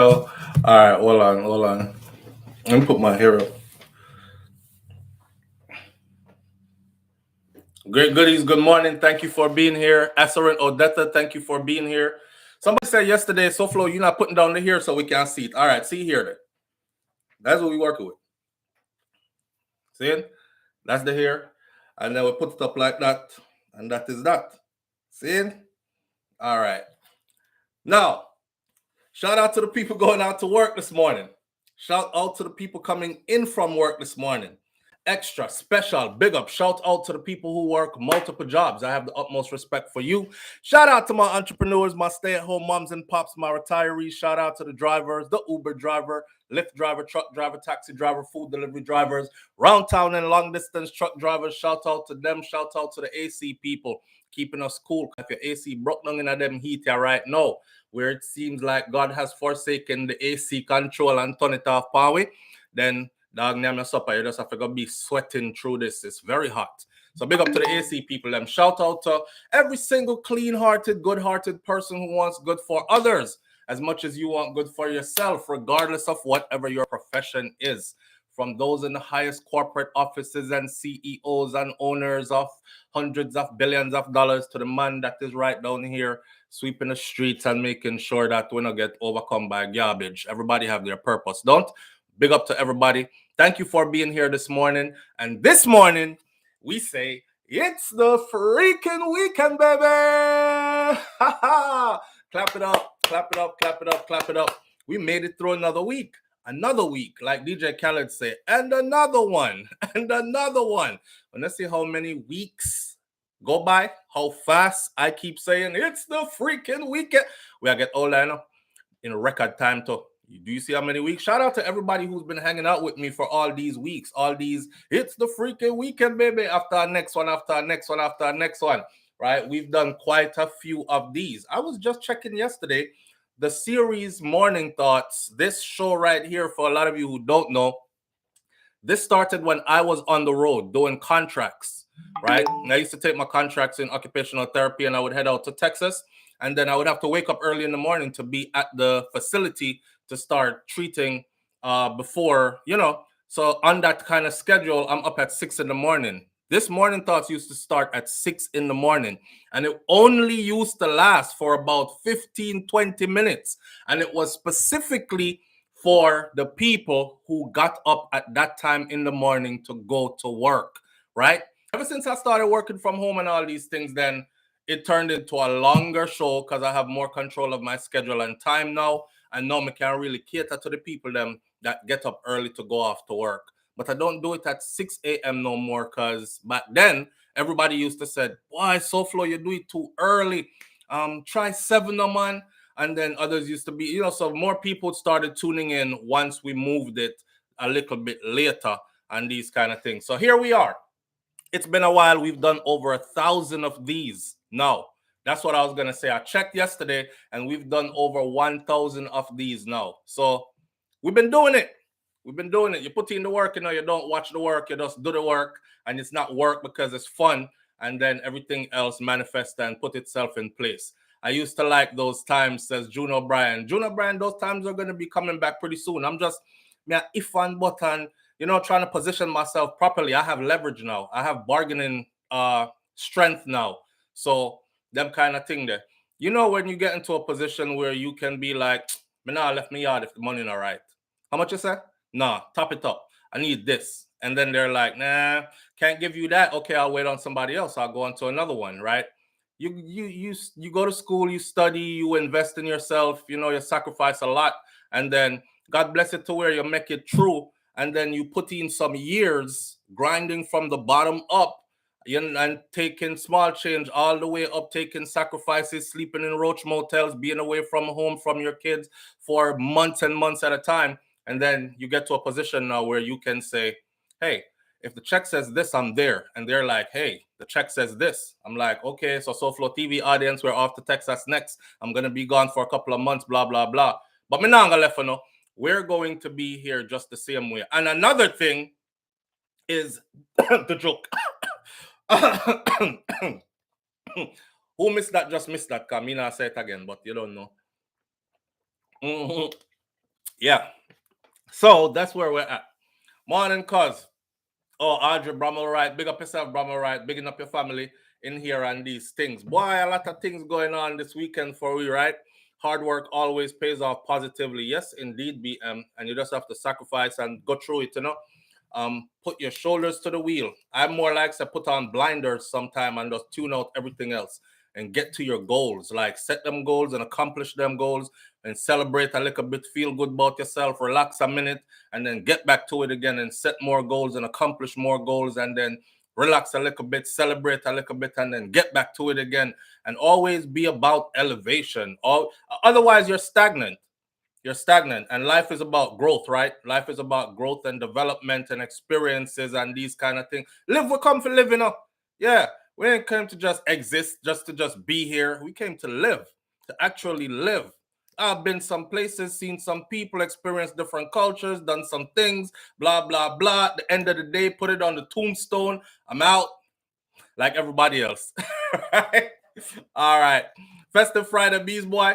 Oh, all right. Hold on. Let me put my hair up. Great goodies. Good morning. Thank you for being here. Asserin Odetta, thank you for being here. Somebody said yesterday, SouFlo, you're not putting down the hair so we can see it. All right, see here then. That's what we working with. See it? That's the hair. And then we put it up like that. And that is that. See it? All right. Now, shout out to the people going out to work this morning. Shout out to the people coming in from work this morning. Extra, special, big up. Shout out to the people who work multiple jobs. I have the utmost respect for you. Shout out to my entrepreneurs, my stay-at-home moms and pops, my retirees. Shout out to the drivers, the Uber driver, Lyft driver, truck driver, taxi driver, food delivery drivers, round town and long distance truck drivers. Shout out to them. Shout out to the AC people keeping us cool. If your AC broke down in them heat here right now, where it seems like God has forsaken the AC control and turn it off power, then dog name your supper, you just have to go be sweating through this. It's very hot. So big up to the AC people. Them shout out to every single clean-hearted, good-hearted person who wants good for others as much as you want good for yourself, regardless of whatever your profession is. From those in the highest corporate offices and CEOs and owners of hundreds of billions of dollars to the man that is right down here sweeping the streets and making sure that we don't get overcome by garbage. Everybody have their purpose, don't? Big up to everybody. Thank you for being here this morning. And this morning, we say, it's the freaking weekend, baby! Clap it up, clap it up, clap it up, clap it up. We made it through another week, like DJ Khaled said, and another one, and another one. And let's see how many weeks go by, how fast I keep saying, it's the freaking weekend. We'll get all that in record time too. Do you see how many weeks? Shout out to everybody who's been hanging out with me for all these weeks, it's the freaking weekend, baby, after our next one, after our next one, after our next one, right? We've done quite a few of these. I was just checking yesterday, the series Morning Thoughts, this show right here, for a lot of you who don't know, this started when I was on the road doing contracts, right? And I used to take my contracts in occupational therapy and I would head out to Texas. And then I would have to wake up early in the morning to be at the facility to start treating before, So on that kind of schedule, I'm up at 6 in the morning. This Morning Thoughts used to start at 6 in the morning. And it only used to last for about 15, 20 minutes. And it was specifically for the people who got up at that time in the morning to go to work, right? Ever since I started working from home and all these things, then it turned into a longer show because I have more control of my schedule and time now. And now I can really cater to the people them that get up early to go off to work. But I don't do it at 6 a.m. no more because back then, everybody used to say, why, SouFlo, you do it too early. Try 7, no man. And then others used to be, so more people started tuning in once we moved it a little bit later and these kind of things. So here we are. It's been a while. We've done over 1,000 of these now. That's what I was going to say. I checked yesterday and we've done over 1,000 of these now. So we've been doing it. We've been doing it. You put in the work, you don't watch the work. You just do the work and it's not work because it's fun. And then everything else manifests and put itself in place. I used to like those times, says Juno Bryan. Juno Bryan, those times are going to be coming back pretty soon. I'm just, if and button, trying to position myself properly. I have leverage now. I have bargaining strength now. So them kind of thing there. When you get into a position where you can be like, nah, left me out if the money not right. How much you say? Nah, top it up. I need this. And then they're like, nah, can't give you that. Okay, I'll wait on somebody else. I'll go on to another one, right? You go to school, you study, you invest in yourself, you sacrifice a lot. And then God bless it to where you make it through. And then you put in some years grinding from the bottom up and taking small change all the way up, taking sacrifices, sleeping in roach motels, being away from home from your kids for months and months at a time. And then you get to a position now where you can say, hey, if the check says this, I'm there. And they're like, hey, the check says this. I'm like, okay, so SouFLoTV audience, we're off to Texas next. I'm going to be gone for a couple of months, blah, blah, blah. But me not gonna let you know. We're going to be here just the same way. And another thing is the joke. Who missed that? Just missed that. Because me not say it again, but you don't know. Yeah. So that's where we're at. Morning, cuz. Oh, Audrey Bramall, right? Big up yourself, Bramall, right? Bigging up your family in here and these things. Boy, a lot of things going on this weekend for you, right? Hard work always pays off positively. Yes, indeed, BM. And you just have to sacrifice and go through it, put your shoulders to the wheel. I'm more like to put on blinders sometime and just tune out everything else and get to your goals. Like set them goals and accomplish them goals and celebrate a little bit, feel good about yourself, relax a minute, and then get back to it again and set more goals and accomplish more goals and then relax a little bit, celebrate a little bit, and then get back to it again. And always be about elevation. Otherwise, you're stagnant. You're stagnant, and life is about growth, right? Life is about growth and development and experiences and these kind of things. Live, we come for living up. Yeah, we ain't came to just exist, just to just be here. We came to live, to actually live. I've been some places, seen some people, experienced different cultures, done some things, blah, blah, blah. At the end of the day, put it on the tombstone. I'm out like everybody else. Right? All right. Festive Friday, Bees Boy.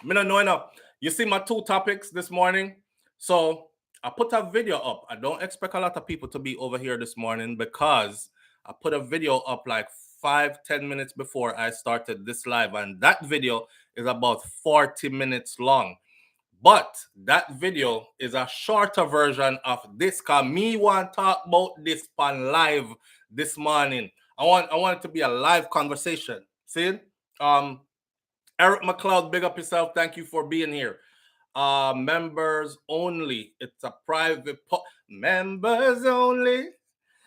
Me not know enough. You see my two topics this morning. So I put a video up. I don't expect a lot of people to be over here this morning because I put a video up like 5-10 minutes before I started this live. And that video is about 40 minutes long. But that video is a shorter version of this. Cause me want to talk about this on live this morning. I want it to be a live conversation. See? Eric McLeod, big up yourself. Thank you for being here. Members only. It's a private members only.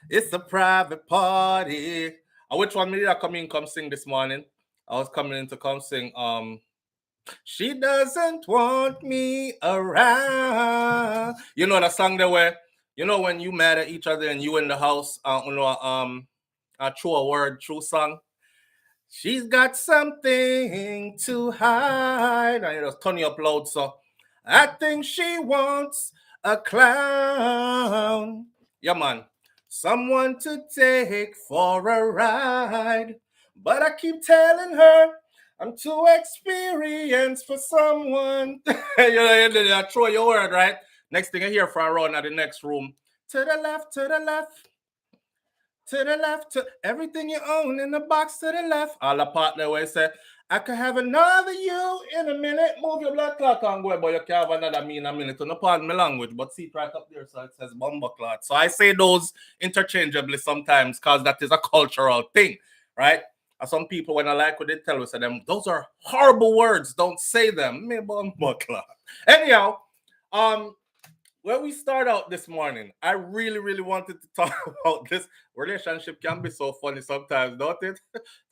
It's a private party. Which one did I come sing this morning? I was coming in to come sing. She doesn't want me around. You know the song there where, when you mad at each other and you in the house, true a word, true song. She's got something to hide. I just turn you up loud, so I think she wants a clown. Yeah, man. Someone to take for a ride. But I keep telling her I'm too experienced for someone. you throw your word, right? Next thing I hear from around at the next room. To the left, to the left. To the left, to everything you own in the box to the left. All the partner where say, I could have another you in a minute. Move your blood clot and go, but you can't have another me in a minute. No pardon my language, but see it right up there, so it says bomber clot. So I say those interchangeably sometimes because that is a cultural thing, right? And some people, when I like what they tell us, them those are horrible words. Don't say them. Me bomber clot. Anyhow, where we start out this morning, I really, really wanted to talk about this. Relationship can be so funny sometimes, don't it?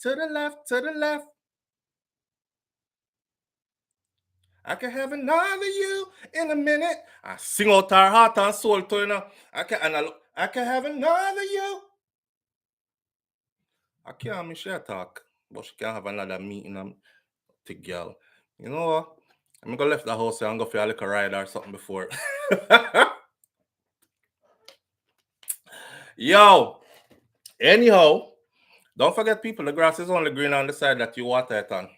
To the left, to the left. I can have another you in a minute. I sing out our heart and soul to you. I can have another you. I can't me share talk, but she can have another me in a thick girl. You know what? I'm gonna left the house and go for a little ride or something before. Yo, anyhow, don't forget, people, the grass is only green on the side that you water it on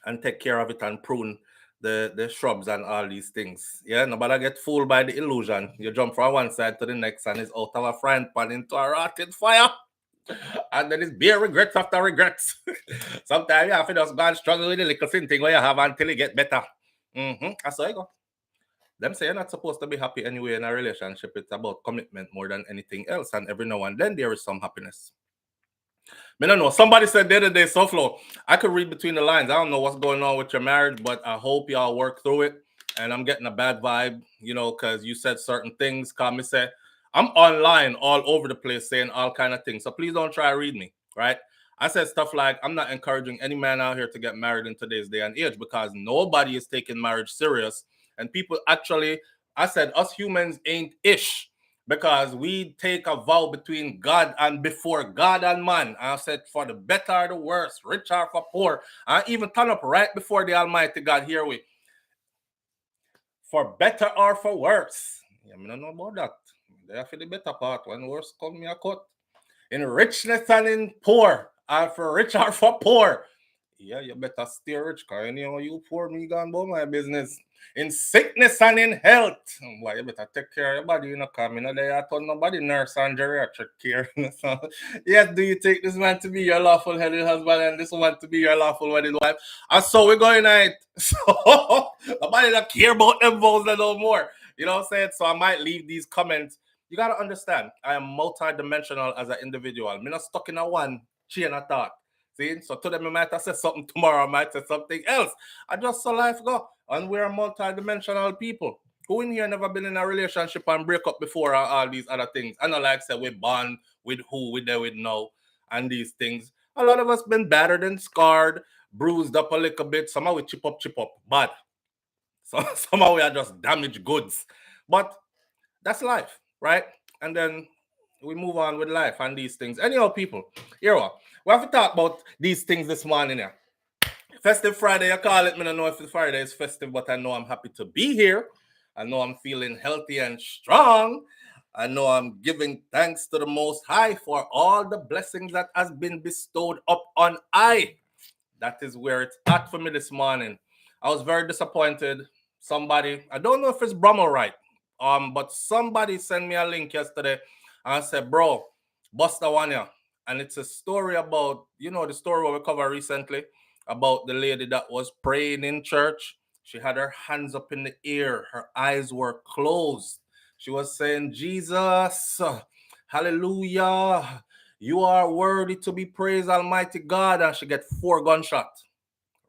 and take care of it and prune the shrubs and all these things. Yeah, nobody get fooled by the illusion. You jump from one side to the next and it's out of a frying pan into a rotten fire. And then it's beer regrets after regrets. Sometimes you have to just go and struggle with the little thing where you have until you get better. That's how you go. Them say you're not supposed to be happy anyway in a relationship. It's about commitment more than anything else. And every now and then there is some happiness. I don't know. Somebody said the other day, SouFLo, I could read between the lines. I don't know what's going on with your marriage, but I hope y'all work through it. And I'm getting a bad vibe, because you said certain things. Me say, I'm online all over the place saying all kind of things. So please don't try to read me, right? I said stuff like, I'm not encouraging any man out here to get married in today's day and age because nobody is taking marriage serious. And people actually, I said, us humans ain't ish because we take a vow between God and before God and man. I said, for the better or the worse, rich or for poor. I even turn up right before the Almighty God here we. For better or for worse. Yeah, I don't know about that. They for the better part. When worse come, me a cut. In richness and in poor. Or for rich or for poor. Yeah, you better stay rich, cause you know you poor me gone about my business. In sickness and in health. Boy, you better take care of your body, you know, come in there. I told nobody nurse and geriatric care. So, yes, do you take this man to be your lawful headed husband and this woman to be your lawful wedded wife? And so we're going at it. So nobody don't care about them vows no more. You know what I'm saying? So I might leave these comments. You gotta understand, I am multi-dimensional as an individual. I'm not stuck in a one chain of thought. See? So to them, I might have said something tomorrow, I might say something else. I just saw life go. And we're multi-dimensional people. Who in here never been in a relationship and break up before all these other things? I know, like I said, we bond with who, we there with now, and these things. A lot of us been battered and scarred, bruised up a little bit. Somehow we chip up, bad. So somehow we are just damaged goods. But that's life, right? And then we move on with life and these things. Anyhow, people, here we have to talk about these things this morning here. Festive Friday, I call it. I don't know if the Friday is festive, but I know I'm happy to be here. I know I'm feeling healthy and strong. I know I'm giving thanks to the Most High for all the blessings that has been bestowed up on I. That is where it's at for me this morning. I was very disappointed. Somebody, I don't know if it's Brahma right, but somebody sent me a link yesterday and said, bro, bust the one here. And it's a story about, you know, the story we covered recently about the lady that was praying in church. She had her hands up in the air. Her eyes were closed. She was saying, Jesus, hallelujah. You are worthy to be praised, Almighty God. And she get 4 gunshots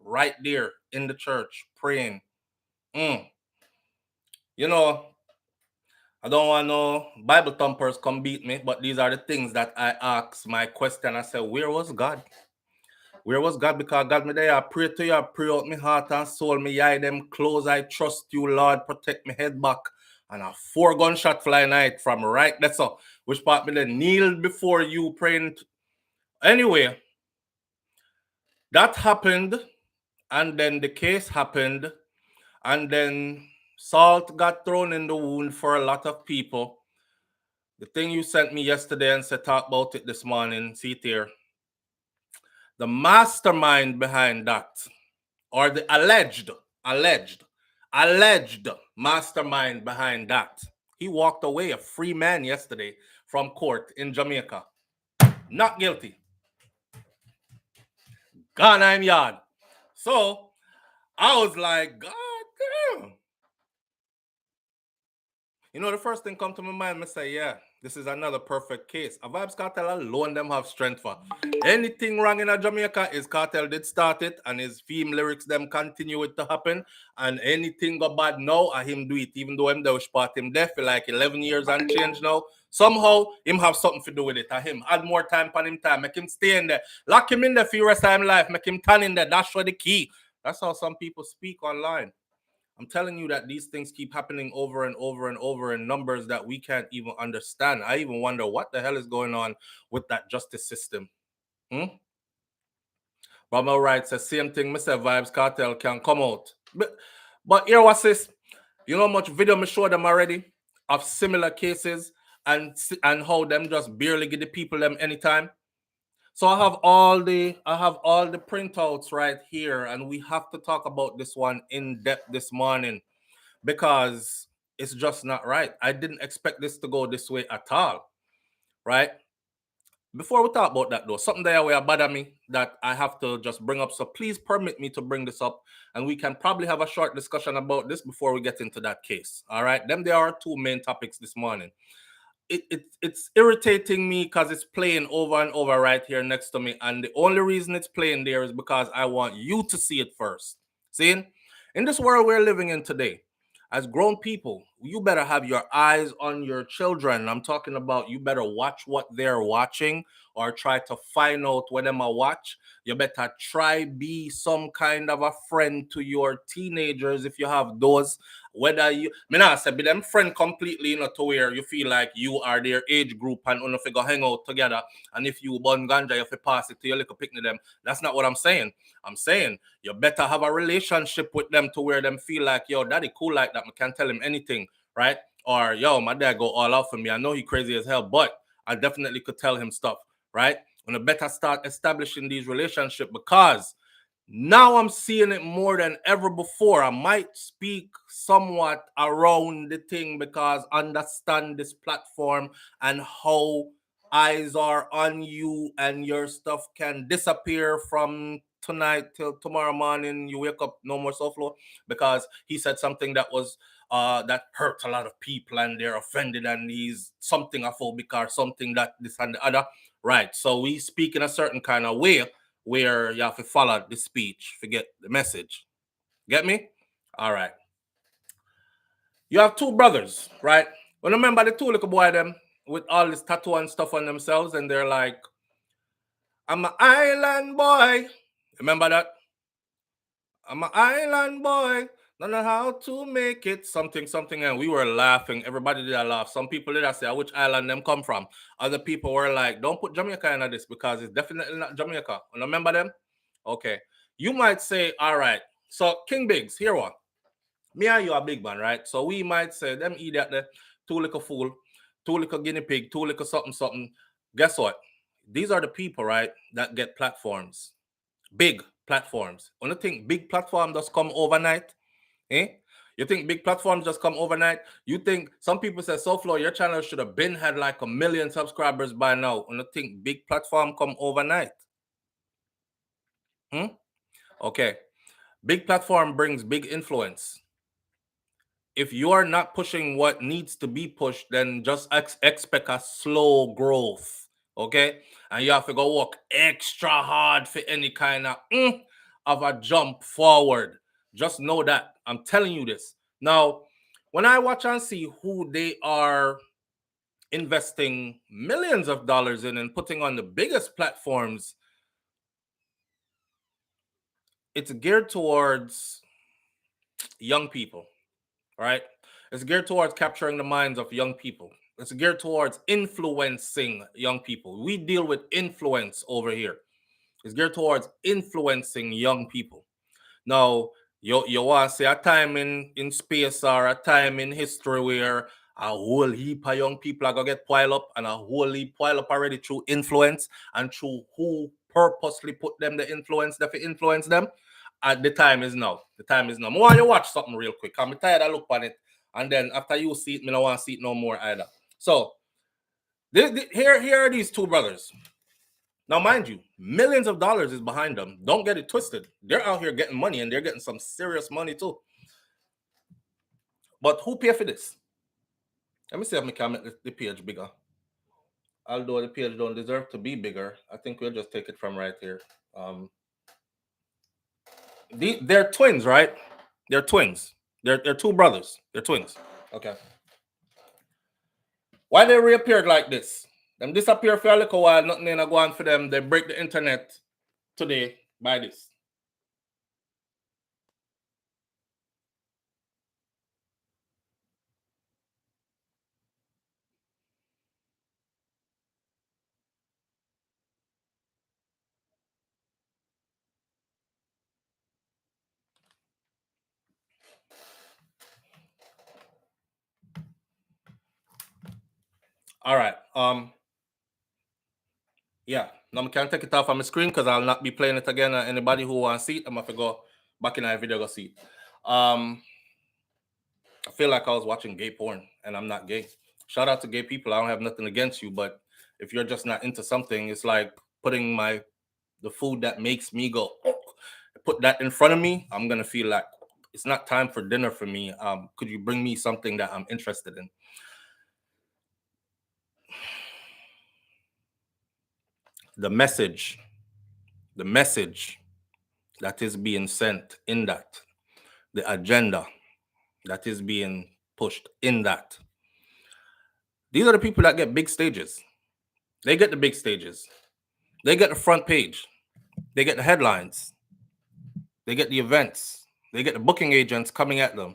right there in the church praying. You know, I don't want no Bible thumpers come beat me, but these are the things that I ask my question. I said, where was God? Where was God? Because God, me there, I pray to you, I pray out my heart and soul, me eye them close, I trust you, Lord, protect me head back. And a 4 gunshot fly night from right there, so which part me then kneel before you praying. Anyway, that happened, and then the case happened, and then salt got thrown in the wound for a lot of people. The thing you sent me yesterday and said talk about it this morning, see it here. The mastermind behind that, or the alleged mastermind behind that, he walked away a free man yesterday from court in Jamaica. Not guilty. Gone I'm yard. So I was like, God damn. You know, the first thing come to my mind, I say, yeah, this is another perfect case. A Vybz Kartel alone them have strength for. Anything wrong in a Jamaica is Cartel did start it, and his theme lyrics them continue it to happen. And anything go bad now, I him do it, even though him the part him there for like 11 years and change now. Somehow him have something to do with it. And him add more time on him time, make him stay in there, lock him in there for the rest of his life, make him turn in there. That's for the key. That's how some people speak online. I'm telling you that these things keep happening over and over and over in numbers that we can't even understand. I even wonder what the hell is going on with that justice system. Brahma writes the same thing. Mr. Vybz Kartel can come out. But here what's this? You know how much video me show them already of similar cases and how them just barely get the people them anytime. So I have all the printouts right here, and we have to talk about this one in depth this morning because it's just not right. I didn't expect this to go this way at all, right? Before we talk about that though, something there will bother me that I have to just bring up. So please permit me to bring this up, and we can probably have a short discussion about this before we get into that case. All right, then there are 2 main topics this morning. It's irritating me because it's playing over and over right here next to me, and the only reason it's playing there is because I want you to see it first. See, in this world we're living in today, as grown people, you better have your eyes on your children. I'm talking about you better watch what they're watching or try to find out what them a watch. You better try be some kind of a friend to your teenagers if you have those. Whether you, me not say be them friend completely, you know, to where you feel like you are their age group and you figure hang out together. And if you burn ganja, you have to pass it to your little picnic them. That's not what I'm saying. I'm saying you better have a relationship with them to where them feel like, yo, daddy cool like that. I can't tell him anything, right? Or yo, my dad go all out for me. I know he crazy as hell, but I definitely could tell him stuff, right? And I better start establishing these relationships because Now I'm seeing it more than ever before. I might speak somewhat around the thing because understand this platform and how eyes are on you and your stuff can disappear from tonight till tomorrow morning. You wake up, no more SouFLo, because he said something that was that hurts a lot of people and they're offended and he's something a phobic or something that this and the other. Right. So we speak in a certain kind of way where you have to follow the speech, forget the message. Get me? All right. You have two brothers, right? Well, remember the two little boy them with all this tattoo and stuff on themselves, and they're like, I'm an island boy. Remember that? I'm an island boy. Don't know how to make it. Something, and we were laughing. Everybody did a laugh. Some people did say, which island them come from? Other people were like, don't put Jamaica in this because it's definitely not Jamaica. Remember them? Okay. You might say, all right. So King Biggs, here one. Me and you are big man, right? So we might say, them idiot there, two little fool, two little guinea pig, two little something. Guess what? These are the people, right, that get platforms. Big platforms. When you think big platform just come overnight, eh? You think big platforms just come overnight? You think some people say, SouFLo, your channel should have been had like 1 million subscribers by now. When you think big platform come overnight? Okay. Big platform brings big influence. If you are not pushing what needs to be pushed, then just expect a slow growth. Okay? And you have to go work extra hard for any kind of a jump forward. Just know that. I'm telling you this. Now, when I watch and see who they are investing millions of dollars in and putting on the biggest platforms, it's geared towards young people, right? It's geared towards capturing the minds of young people. It's geared towards influencing young people. We deal with influence over here. It's geared towards influencing young people. Now, you want to say a time in space or a time in history where a whole heap of young people are going to get piled up and a whole heap piled up already through influence and through who purposely put them the influence that influence them. The time is now. The time is now. I want you watch something real quick. I'm tired of look on it. And then after you see it, I don't want to see it no more either. So here are these two brothers. Now, mind you, millions of dollars is behind them. Don't get it twisted. They're out here getting money and they're getting some serious money too. But who pay for this? Let me see if I can make the page bigger. Although the page don't deserve to be bigger, I think we'll just take it from right here. They're twins, right? They're twins. They're two brothers. They're twins. Okay. Why they reappeared like this? Them disappear for a little while, nothing ain't go on for them. They break the internet today by this. All right. Yeah. Now I can't take it off on my screen because I'll not be playing it again. Anybody who wants to see it, I'm gonna have to go back in our video go see it. I feel like I was watching gay porn, and I'm not gay. Shout out to gay people. I don't have nothing against you, but if you're just not into something, it's like putting the food that makes me go, put that in front of me. I'm gonna feel like it's not time for dinner for me. Could you bring me something that I'm interested in? The message that is being sent in that, the agenda that is being pushed in that. These are the people that get big stages. They get the big stages. They get the front page. They get the headlines. They get the events. They get the booking agents coming at them.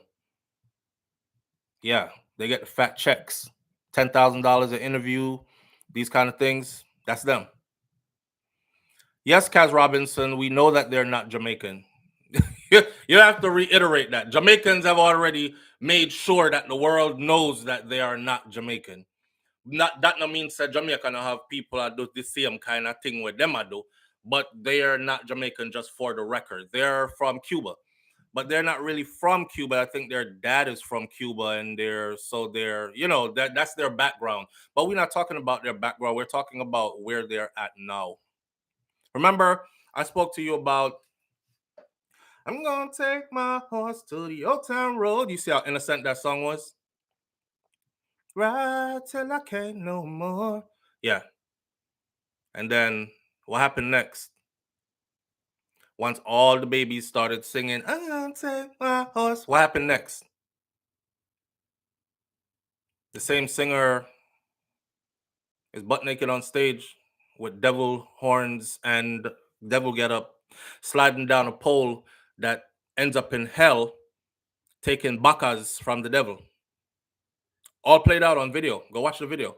Yeah, they get the fat checks, $10,000 an interview, these kind of things. That's them. Yes, Kaz Robinson, we know that they're not Jamaican. You have to reiterate that. Jamaicans have already made sure that the world knows that they are not Jamaican. Not that no means that Jamaica don't have people that do the same kind of thing with them I do. but they are not Jamaican, just for the record. They're from Cuba, but they're not really from Cuba. I think their dad is from Cuba, and they're you know, that's their background. But we're not talking about their background. We're talking about where they're at now. Remember, I spoke to you about I'm gonna take my horse to the old town road. You see how innocent that song was? Right till I can't no more. Yeah. And then what happened next? Once all the babies started singing, I'm gonna take my horse, what happened next? The same singer is butt naked on stage with devil horns and devil get up, sliding down a pole that ends up in hell, taking bakas from the devil. All played out on video. Go watch the video.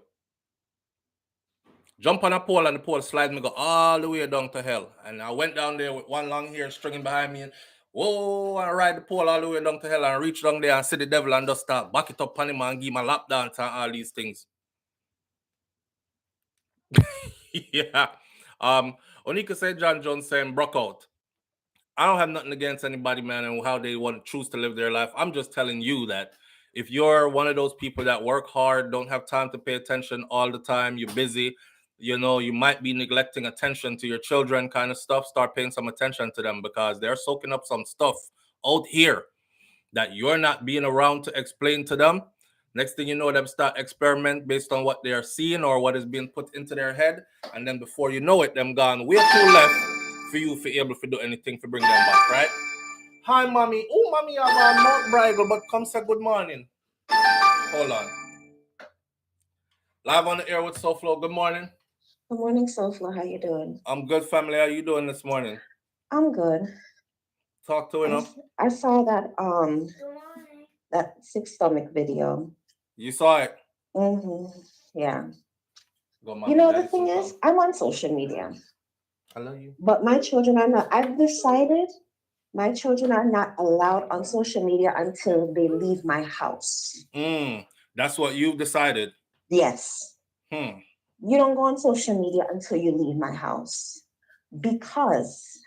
Jump on a pole and the pole slide me go all the way down to hell. And I went down there with one long hair stringing behind me and whoa, I ride the pole all the way down to hell and reach down there and see the devil and just start back it up on him and give him a lap dance and all these things. Yeah. Onika said John Jones saying broke out. I don't have nothing against anybody, man, and how they want to choose to live their life. I'm just telling you that if you're one of those people that work hard, don't have time to pay attention all the time, you're busy, you know, you might be neglecting attention to your children kind of stuff, start paying some attention to them because they're soaking up some stuff out here that you're not being around to explain to them. Next thing you know, them start experiment based on what they are seeing or what is being put into their head. And then before you know it, them gone way too left for you for able to do anything to bring them back, right? Hi, mommy. Oh, mommy, I have a mouth bridle, but come say good morning. Hold on. Live on the air with SouFLo. Good morning. Good morning, SouFLo. How you doing? I'm good, family. How you doing this morning? I'm good. Talk to enough. I saw that sick stomach video. You saw it? Yeah. Go, you know, the thing is, I'm on social media. I love you. But my children are not. I've decided my children are not allowed on social media until they leave my house. That's what you've decided? Yes. You don't go on social media until you leave my house. Because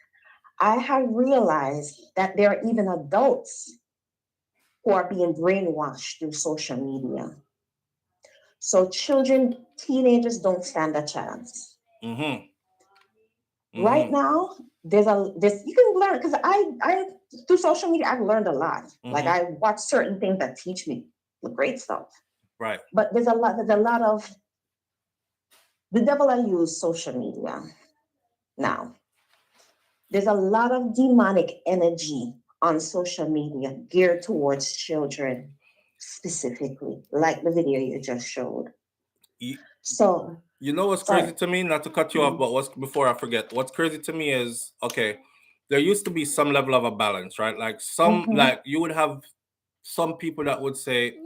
I have realized that there are even adults who are being brainwashed through social media. So children, teenagers don't stand a chance. Right now, there's you can learn because I through social media I've learned a lot. Like I watch certain things that teach me great stuff. Right. But there's a lot of the devil I use social media now. There's a lot of demonic energy on social media geared towards children specifically, like the video you just showed. So you know what's crazy to me? Not to cut you off, but before I forget, what's crazy to me is okay. There used to be some level of a balance, right? Like like you would have some people that would say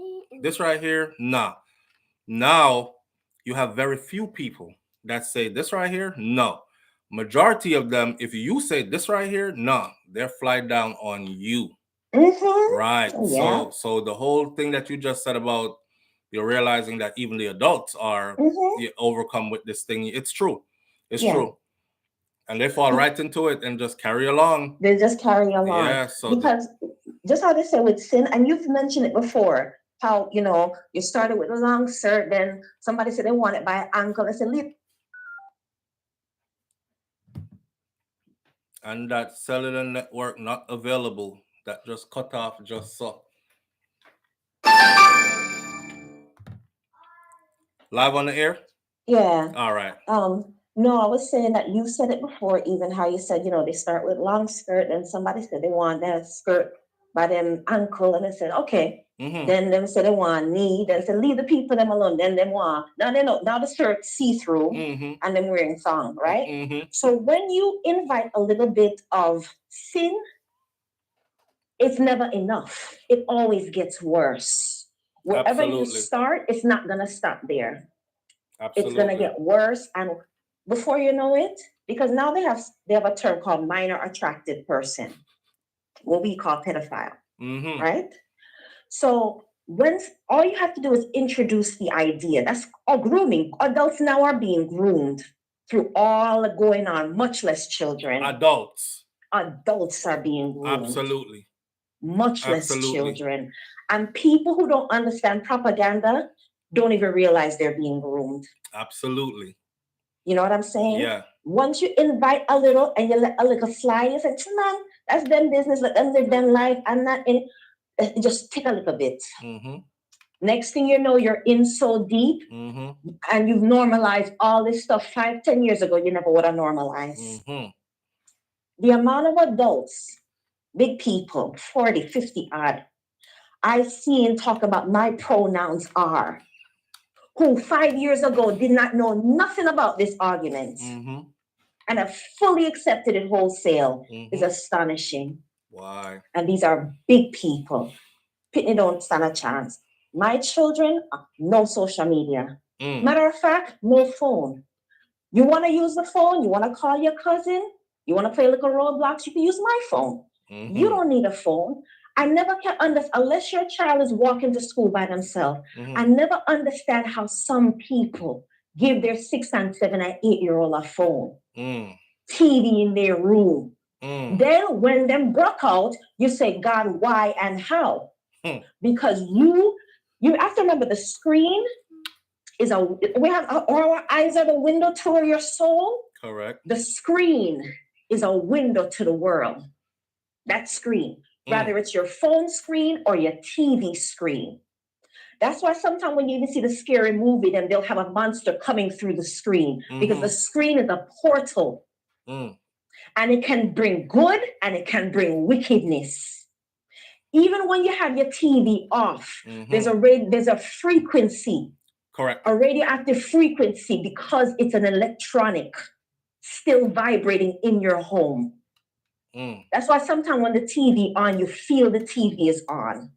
this right here, nah. Now you have very few people that say this right here, no. Majority of them, if you say this right here, no, they're fly down on you. Right. Yeah. So the whole thing that you just said about you're realizing that even the adults are overcome with this thing. It's true. It's true. And they fall right into it and just carry along. They just carry along. Yeah. So because just how they say with sin, and you've mentioned it before, how you started with a long skirt, then somebody said they want it by an ankle. I said, leave. And that cellular network not available. That just cut off just so. Live on the air? Yeah. All right. No, I was saying that you said it before, even how you said, they start with long skirt, and somebody said they want that skirt by them ankle, and I said, okay. Then them said they want knee, then said leave the people them alone, then them want now the skirt see-through and them wearing thong, right? So when you invite a little bit of sin, it's never enough. It always gets worse. Wherever you start, it's not gonna stop there. Absolutely. It's gonna get worse, and before you know it, because now they have a term called minor attracted person, what we call pedophile, right? So when all you have to do is introduce the idea, that's all grooming. Adults now are being groomed through all going on, much less children. Adults are being groomed. Absolutely. Much less children. And people who don't understand propaganda don't even realize they're being groomed. Absolutely. You know what I'm saying? Yeah. Once you invite a little and you let a little slide, you say, man, that's them business, let them live them life. I'm not in, just take a little bit. Next thing you know, you're in so deep and you've normalized all this stuff 5-10 years ago, you never would have normalized. The amount of adults, big people, 40, 50 odd, I see and talk about my pronouns are, who 5 years ago did not know nothing about this argument and have fully accepted it wholesale is astonishing. Why? And these are big people. Pitney don't stand a chance. My children, no social media. Matter of fact, no phone. You want to use the phone? You want to call your cousin? You want to play little Roblox? You can use my phone. You don't need a phone. I never can understand, unless your child is walking to school by themselves, I never understand how some people give their 6 and 7 and 8-year-old a phone, TV in their room. Then when them broke out, you say, God, why and how? Because you have to remember the screen is our eyes are the window to your soul. Correct. The screen is a window to the world. That screen, whether it's your phone screen or your TV screen. That's why sometimes when you even see the scary movie, then they'll have a monster coming through the screen because the screen is a portal. And it can bring good and it can bring wickedness. Even when you have your TV off, there's a frequency. Correct. A radioactive frequency because it's an electronic still vibrating in your home. That's why sometimes when the TV on, you feel the TV is on.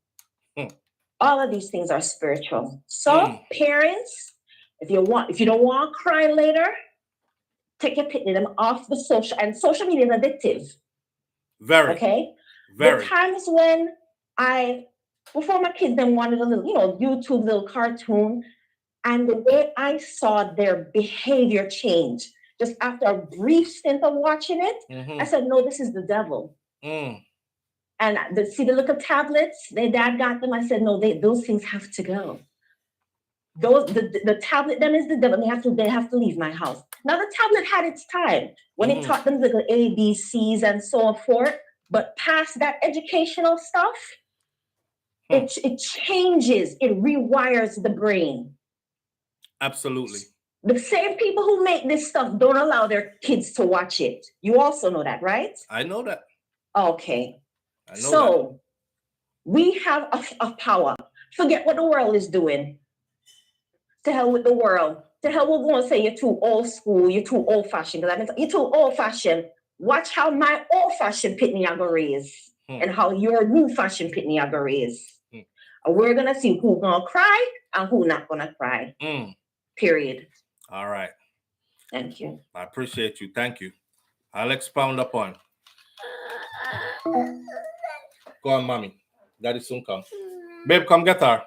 All of these things are spiritual. So parents, if you don't want to cry later, take your pitney them off the social, and social media is addictive. Very. Okay? Very. The times when before my kids then wanted a little, YouTube little cartoon, and the way I saw their behavior change, just after a brief stint of watching it, I said, no, this is the devil. And see the little tablets, their dad got them. I said, no, those things have to go. The tablet then is the devil. They have to leave my house. Now the tablet had its time when it taught them the ABCs and so forth. But past that educational stuff, it changes, it rewires the brain. Absolutely. The same people who make this stuff don't allow their kids to watch it. You also know that, right? I know that. Okay. I know so we have a power. Forget what the world is doing. To hell with the world. To hell we're going to say you're too old school, you're too old fashioned. Because you're too old fashioned. Watch how my old fashioned pitney are going to raise and how your new fashioned pitney are going to raise. And we're going to see who's going to cry and who's not going to cry. Period. All right. Thank you. I appreciate you. Thank you. I'll expound upon. Go on, mommy. Daddy soon come. Babe, come get her.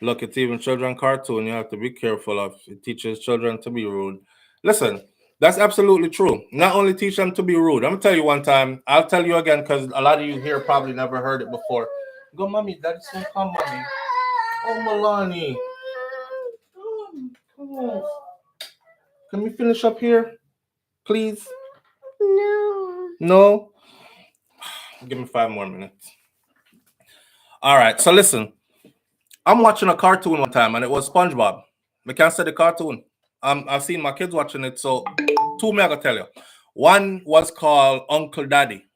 Look, it's even children cartoon. You have to be careful of. It teaches children to be rude. Listen, that's absolutely true. Not only teach them to be rude. I'm going to tell you one time. I'll tell you again because a lot of you here probably never heard it before. Go, mommy. Daddy soon come, mommy. Oh, Milani. Come on. Can we finish up here? Please? No? Give me 5 more minutes. All right. So listen. I'm watching a cartoon one time, and it was SpongeBob. I can't say the cartoon. I've seen my kids watching it, so 2 me I gotta tell you. One was called Uncle Daddy,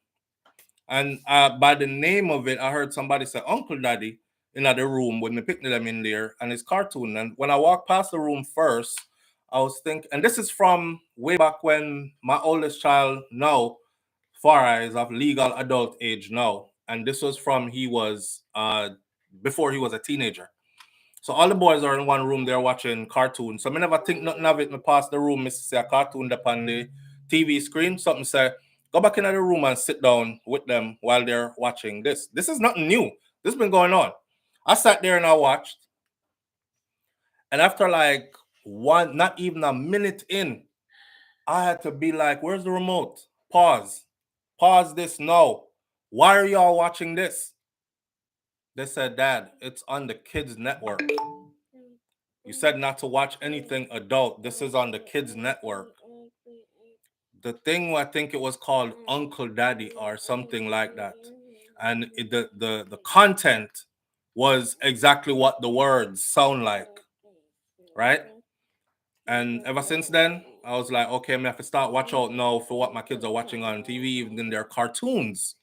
and by the name of it, I heard somebody say Uncle Daddy in the room when they picked them in there, and it's cartoon. And when I walked past the room first, I was thinking, and this is from way back when my oldest child now, far is of legal adult age now, and this was from he was before he was a teenager. So all the boys are in one room, they're watching cartoons. So I never think nothing of it. I pass the room, I see a cartoon up on the TV screen. Something say, go back into the room and sit down with them while they're watching this. This is nothing new. This has been going on. I sat there and I watched. And after like not even a minute in, I had to be like, where's the remote? Pause this now. Why are y'all watching this? They said, Dad, it's on the kids network. You said not to watch anything adult. This is on the kids network. The thing, I think it was called Uncle Daddy or something like that. And the content was exactly what the words sound like, right? And ever since then, I was like, okay, I have to start watch out now for what my kids are watching on TV, even in their cartoons.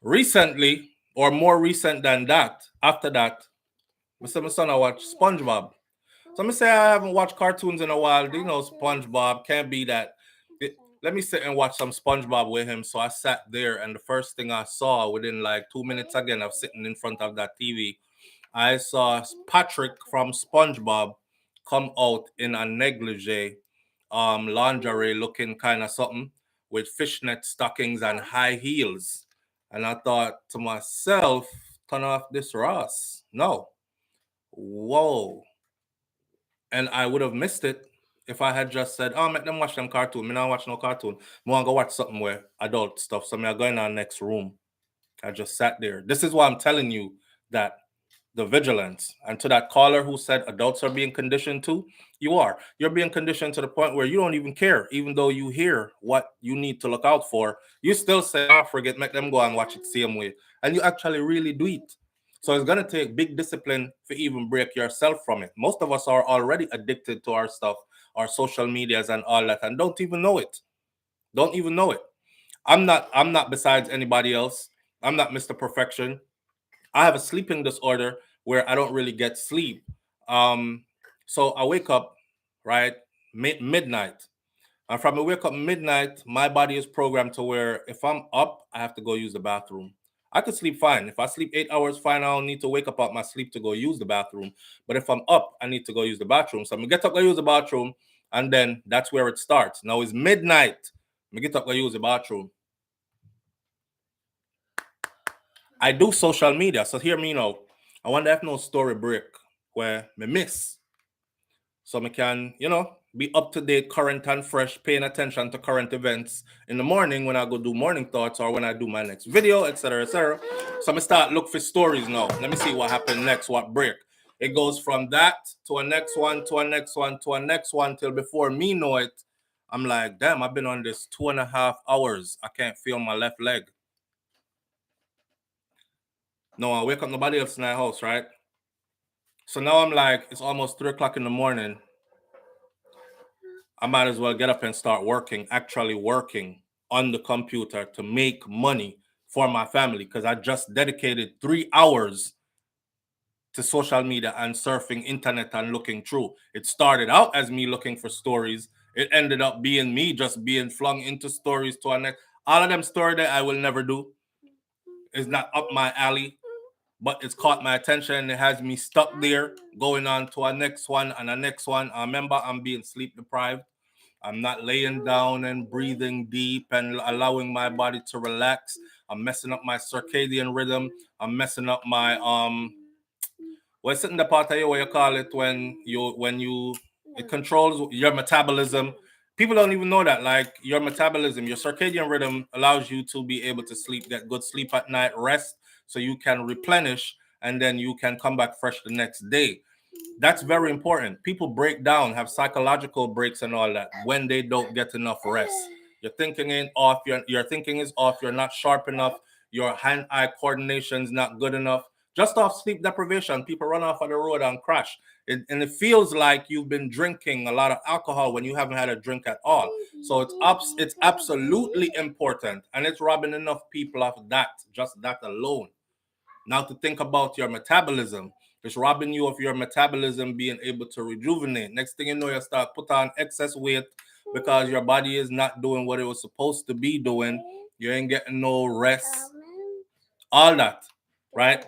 Recently, or more recent than that, after that, my son I watch SpongeBob. So I'm say I haven't watched cartoons in a while. You know, SpongeBob can't be that. Let me sit and watch some SpongeBob with him. So I sat there, and the first thing I saw within like 2 minutes again of sitting in front of that TV, I saw Patrick from SpongeBob come out in a negligee, lingerie looking kind of something with fishnet stockings and high heels. And I thought to myself, turn off this Ross. No. Whoa. And I would have missed it if I had just said, oh, make them watch them cartoon. Me not watch no cartoon. I want to go watch something where adult stuff. So I'm going in our next room. I just sat there. This is why I'm telling you that the vigilance. And to that caller who said adults are being conditioned to, you're being conditioned to the point where you don't even care. Even though you hear what you need to look out for, you still say, forget, make them go and watch it the same way. And you actually really do it. So it's going to take big discipline to even break yourself from it. Most of us are already addicted to our stuff, our social medias and all that, and don't even know it. I'm not besides anybody else. I'm not Mr. Perfection. I have a sleeping disorder where I don't really get sleep. So I wake up, right, midnight. And from I wake up midnight, my body is programmed to where if I'm up, I have to go use the bathroom. I could sleep fine. If I sleep 8 hours, fine, I don't need to wake up out my sleep to go use the bathroom. But if I'm up, I need to go use the bathroom. So I'm going to get up, go use the bathroom, and then that's where it starts. Now it's midnight. I'm going to get up, go use the bathroom. I do social media, so hear me now. I wonder if no story break where me miss. So I can, be up to date, current and fresh, paying attention to current events in the morning when I go do morning thoughts or when I do my next video, etc., etc. So I start look for stories now. Let me see what happened next, what break. It goes from that to a next one, to a next one, to a next one, till before me know it, I'm like, damn, I've been on this 2.5 hours. I can't feel my left leg. No, I wake up, nobody else in the house, right? So now I'm like, it's almost 3 o'clock in the morning. I might as well get up and start working, actually working on the computer to make money for my family, because I just dedicated 3 hours to social media and surfing internet and looking through. It started out as me looking for stories. It ended up being me just being flung into stories to a next. All of them stories that I will never do. Is not up my alley. But it's caught my attention and it has me stuck there, going on to a next one and a next one. I remember I'm being sleep deprived. I'm not laying down and breathing deep and allowing my body to relax. I'm messing up my circadian rhythm. I'm messing up my what's it in the part of you where you call it when you it controls your metabolism. People don't even know that, like your metabolism, your circadian rhythm allows you to be able to sleep, get good sleep at night, rest, so you can replenish and then you can come back fresh the next day. That's very important. People break down, have psychological breaks and all that when they don't get enough rest. Your thinking ain't off, your thinking is off, you're not sharp enough, your hand-eye coordination is not good enough. Just off sleep deprivation, people run off of the road and crash. And it feels like you've been drinking a lot of alcohol when you haven't had a drink at all. So it's absolutely important, and it's robbing enough people of that, just that alone. Now to think about your metabolism. It's robbing you of your metabolism being able to rejuvenate. Next thing you know, you start put on excess weight because your body is not doing what it was supposed to be doing. You ain't getting no rest. All that, right?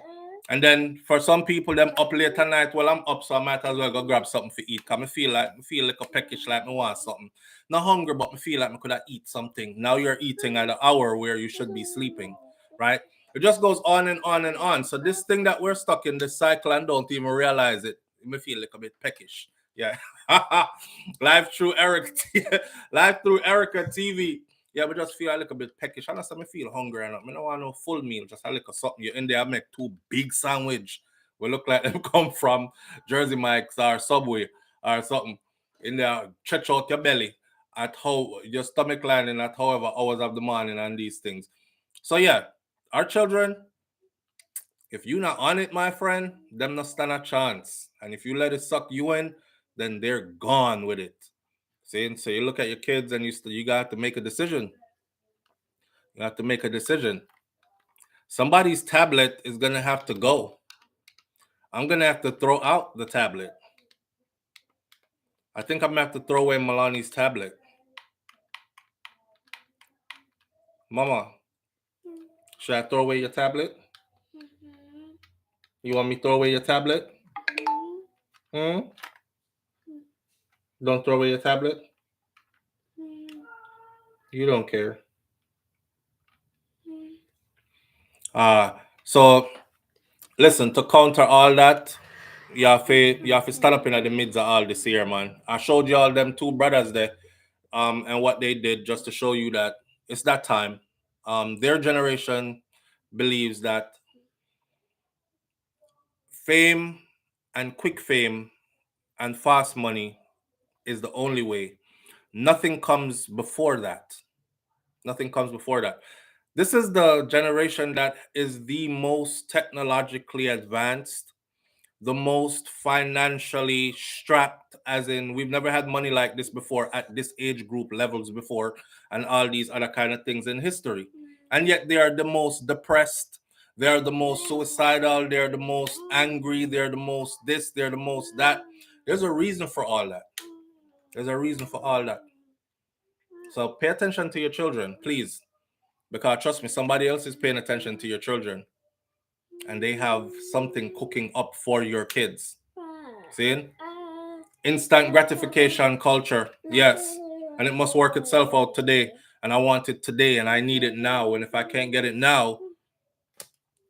And then for some people, them up late at night, well, I'm up, so I might as well go grab something to eat. Cause I feel like a peckish, like I want something. Not hungry, but I feel like I could have eat something. Now you're eating at an hour where you should be sleeping, right? It just goes on and on and on. So this thing that we're stuck in, this cycle, and don't even realize it, it may feel like a bit peckish. Yeah. Live through Erica TV. Yeah, but just feel a little bit peckish. And I feel hungry and I don't want no full meal, just a little something. You're in there, I make 2 big sandwich. We look like them come from Jersey Mike's or Subway or something. In there, stretch out your belly at how your stomach lining at however hours of the morning and these things. So yeah, our children, if you not on it, my friend, them not stand a chance. And if you let it suck you in, then they're gone with it. See? So you look at your kids and you got to make a decision. You have to make a decision. Somebody's tablet is going to have to go. I'm going to have to throw out the tablet. I think I'm going to have to throw away Milani's tablet. Mama, should I throw away your tablet? You want me to throw away your tablet? Don't throw away your tablet? You don't care. So listen, to counter all that, you have to stand up in the midst of all this here, man. I showed you all them 2 brothers there, and what they did just to show you that it's that time. Their generation believes that fame and quick fame and fast money is the only way. Nothing comes before that. Nothing comes before that. This is the generation that is the most technologically advanced, the most financially strapped, as in we've never had money like this before at this age group levels before, and all these other kind of things in history. And yet they are the most depressed, they're the most suicidal, they're the most angry, they're the most this, they're the most that. There's a reason for all that. There's a reason for all that. So pay attention to your children, please. Because trust me, somebody else is paying attention to your children. And they have something cooking up for your kids. See? Instant gratification culture. Yes. And it must work itself out today. And I want it today and I need it now. And if I can't get it now,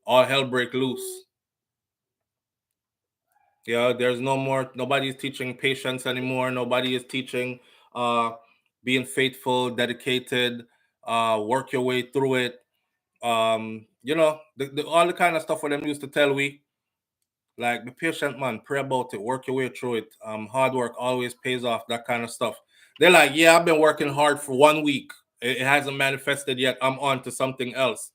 all hell break loose. Yeah, there's nobody's teaching patience anymore. Nobody is teaching being faithful, dedicated, work your way through it. You know, all the kind of stuff for them used to tell we, like, be patient, man, pray about it, work your way through it. Hard work always pays off, that kind of stuff. They're like, yeah, I've been working hard for 1 week. It hasn't manifested yet. I'm on to something else.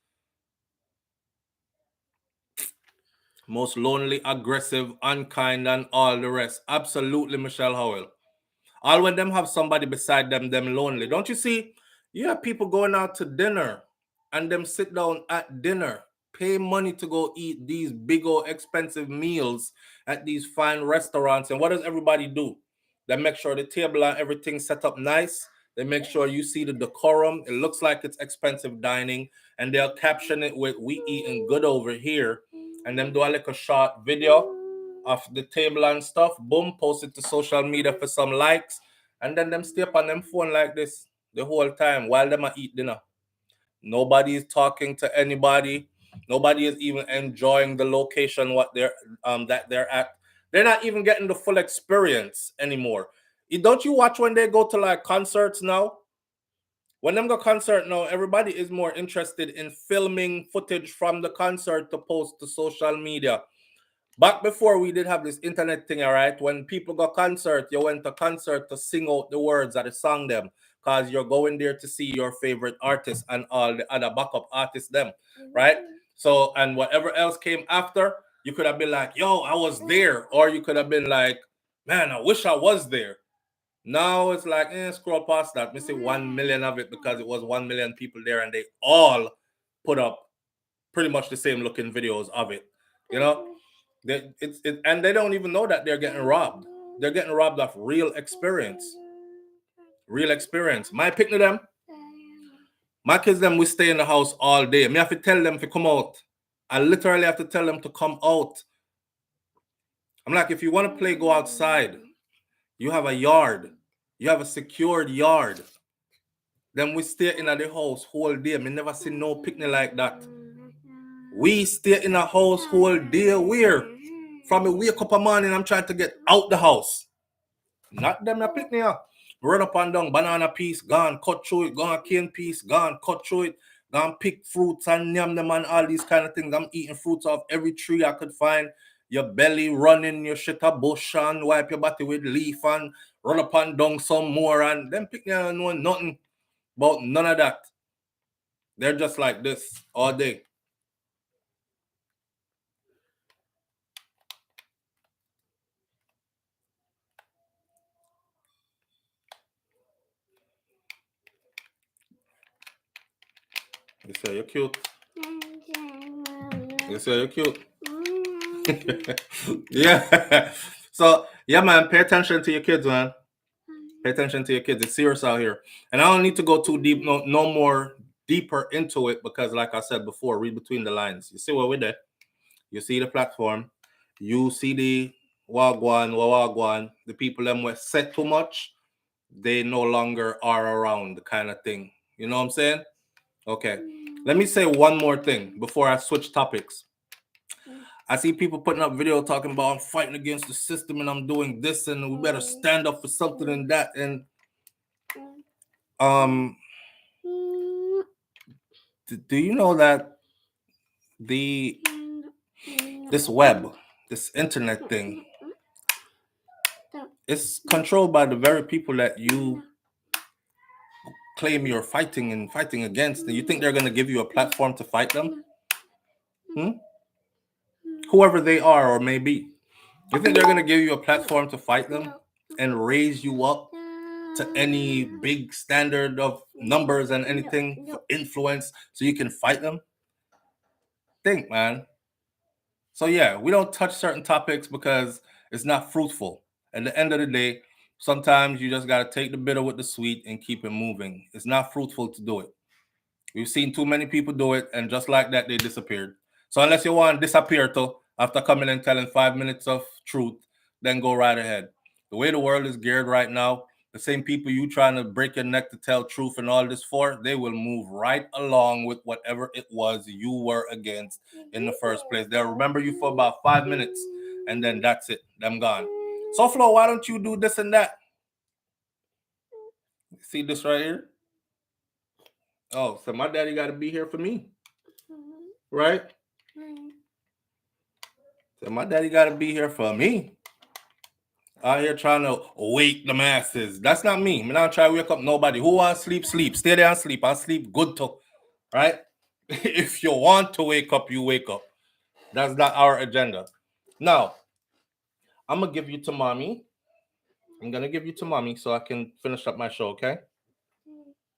Most lonely, aggressive, unkind, and all the rest. Absolutely, Michelle Howell. All when them have somebody beside them lonely. Don't you see? You have people going out to dinner and them sit down at dinner, pay money to go eat these big old expensive meals at these fine restaurants. And what does everybody do? They make sure the table and everything set up nice. They make sure you see the decorum. It looks like it's expensive dining. And they'll caption it with, "We eating good over here." And then do a little short video of the table and stuff. Boom, post it to social media for some likes. And then them stay up on them phone like this the whole time while them eat dinner. Nobody is talking to anybody. Nobody is even enjoying the location that they're at. They're not even getting the full experience anymore. Don't you watch when they go to like concerts now? When them go concert now, everybody is more interested in filming footage from the concert to post to social media. Back before we did have this internet thing, all right, when people go concert, you went to concert to sing out the words that they sang them, because you're going there to see your favorite artist and all the other backup artists them, right? So, and whatever else came after, you could have been like, yo, I was there. Or you could have been like, man, I wish I was there. Now it's like, scroll past that. We see 1 million of it because it was 1 million people there and they all put up pretty much the same looking videos of it, you know? And they don't even know that they're getting robbed. They're getting robbed of real experience. Real experience. My picnic them, my kids them, we stay in the house all day. Me have to tell them to come out. I literally have to tell them to come out. I'm like, if you want to play, go outside. You have a yard. You have a secured yard. Then we stay in the house whole day. Me never see no picnic like that. We stay in a house whole day. Where? From a wake up a morning, I'm trying to get out the house. Not them a pick me up. Run up and down, banana piece, gone, cut through it, gone, cane piece, gone, cut through it, gone, pick fruits and yam them and all these kind of things. I'm eating fruits off every tree I could find. Your belly running, your shit a bush and wipe your body with leaf and run up and down some more. And them pick me up know nothing about none of that. They're just like this all day. You say you're cute. You say you're cute. Yeah. So yeah, man, pay attention to your kids, man. Pay attention to your kids. It's serious out here. And I don't need to go too deep, no more deeper into it, because like I said before, read between the lines. You see what we did? You see the platform. You see the wagwan, the people them were said too much, they no longer are around, kind of thing. You know what I'm saying? Okay. Let me say one more thing before I switch topics. I see people putting up video talking about I'm fighting against the system and I'm doing this and we better stand up for something and that. And do you know that this web, this internet thing, is controlled by the very people that you claim you're fighting against, and you think they're going to give you a platform to fight them? Whoever they are or may be. You think they're going to give you a platform to fight them and raise you up to any big standard of numbers and anything for influence so you can fight them? Think, man. So yeah, we don't touch certain topics because it's not fruitful. At the end of the day, sometimes you just got to take the bitter with the sweet and keep it moving. It's not fruitful to do it. We've seen too many people do it, and just like that, they disappeared. So unless you want to disappear after coming and telling 5 minutes of truth, then go right ahead. The way the world is geared right now, the same people you trying to break your neck to tell truth and all this for, they will move right along with whatever it was you were against in the first place. They'll remember you for about 5 minutes, and then that's it. Them gone. So Flo, why don't you do this and that? See this right here? Oh, so my daddy got to be here for me, right? So my daddy got to be here for me. Out here trying to wake the masses. That's not me. I'm not trying to wake up nobody. Who wants sleep, sleep. Stay there and sleep. I sleep good too, right? If you want to wake up, you wake up. That's not our agenda. Now, I'm going to give you to mommy. I'm going to give you to mommy so I can finish up my show, okay?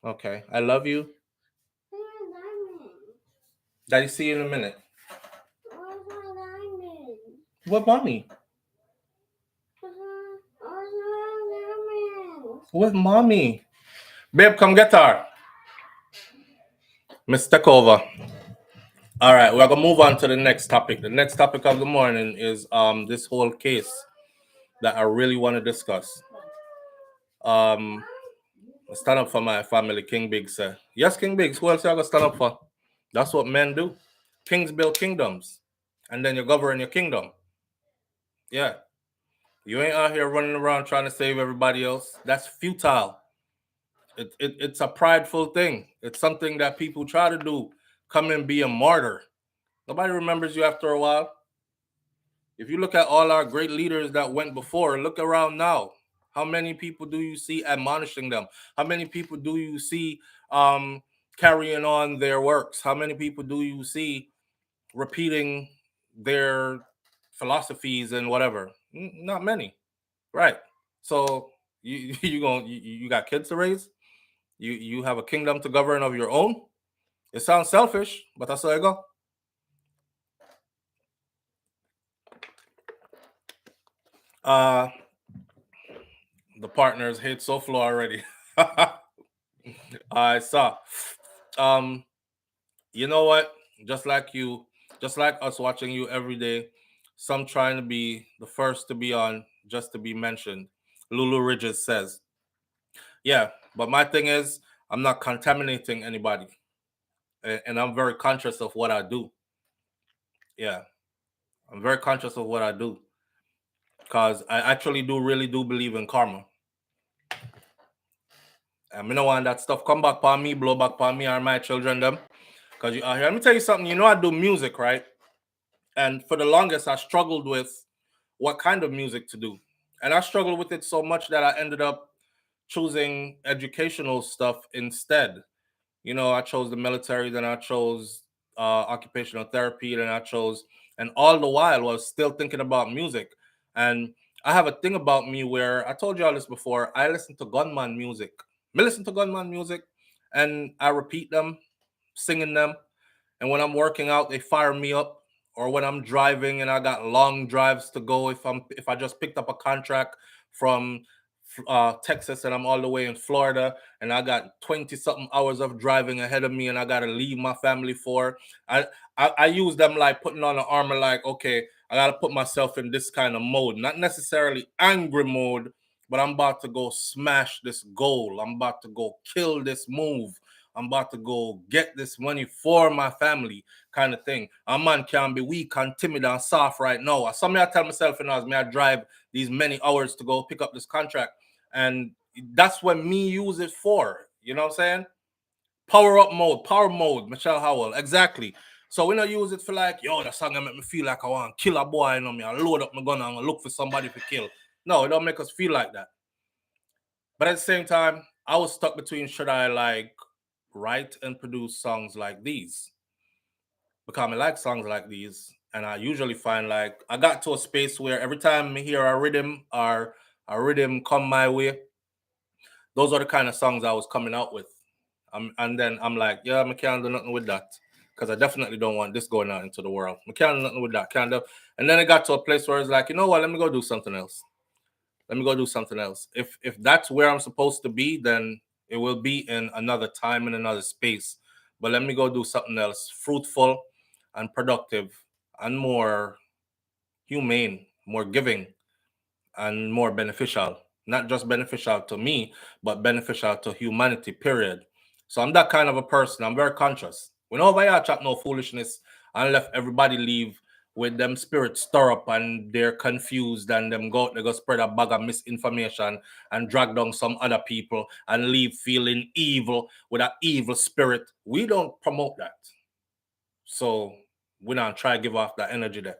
Okay. I love you. Daddy, see you in a minute. What mommy? With mommy. Babe, come get her. Mr. Cover. All right, we're gonna move on to the next topic. The next topic of the morning is this whole case that I really want to discuss. Stand up for my family, King Big said. Yes, King Biggs, who else you gonna stand up for? That's what men do. Kings build kingdoms, and then you govern your kingdom. Yeah. You ain't out here running around trying to save everybody else. That's futile. It's a prideful thing. It's something that people try to do. Come and be a martyr. Nobody remembers you after a while. If you look at all our great leaders that went before, look around now. How many people do you see admonishing them? How many people do you see carrying on their works? How many people do you see repeating their philosophies and whatever? Not many, right? So you got kids to raise. You have a kingdom to govern of your own. It sounds selfish, but that's how I go. The partners hate SouFLo already. I saw. You know what? Just like you, just like us watching you every day, some trying to be the first to be on just to be mentioned. Lulu Ridges says, yeah, but my thing is, I'm not contaminating anybody. And I'm very conscious of what I do. Yeah, I'm very conscious of what I do. because I actually really do believe in karma. And I don't want that stuff come back upon me, blow back upon me or my children them. Because you are here. Let me tell you something. You know, I do music, right? And for the longest, I struggled with what kind of music to do. And I struggled with it so much that I ended up choosing educational stuff instead. You know, I chose the military, then I chose occupational therapy, then I chose, and all the while was still thinking about music. And I have a thing about me where I told you all this before. I listen to gunman music. I listen to gunman music, and I repeat them, singing them. And when I'm working out, they fire me up. Or when I'm driving and I got long drives to go, if I just picked up a contract from Texas and I'm all the way in Florida and I got 20 something hours of driving ahead of me and I gotta leave my family for, I use them like putting on an armor, like, okay, I gotta put myself in this kind of mode, not necessarily angry mode, but I'm about to go smash this goal. I'm about to go kill this move. I'm about to go get this money for my family, kind of thing. A man can be weak and timid and soft right now. Something I tell myself, you know, as me I drive these many hours to go pick up this contract. And that's what me use it for. You know what I'm saying? Power mode, Michelle Howell. Exactly. So we don't use it for like, yo, that song make me feel like I want to kill a boy, you know me. I load up my gun and look for somebody to kill. No, it don't make us feel like that. But at the same time, I was stuck between should I like write and produce songs like these? Because I like songs like these. And I usually find like I got to a space where every time I hear a rhythm or a rhythm come my way, those are the kind of songs I was coming out with. And then I'm like, yeah, I can't do nothing with that. Because I definitely don't want this going out into the world. I can't do nothing with that. Can't do. And then it got to a place where it's like, you know what, let me go do something else. Let me go do something else. If that's where I'm supposed to be, then it will be in another time, in another space. But let me go do something else fruitful and productive and more humane, more giving, and more beneficial. Not just beneficial to me, but beneficial to humanity, period. So I'm that kind of a person. I'm very conscious. Whenever I chat no foolishness and left everybody leave with them spirits stir up and they're confused and them go they go spread a bag of misinformation and drag down some other people and leave feeling evil with an evil spirit. We don't promote that. So we don't try to give off that energy there.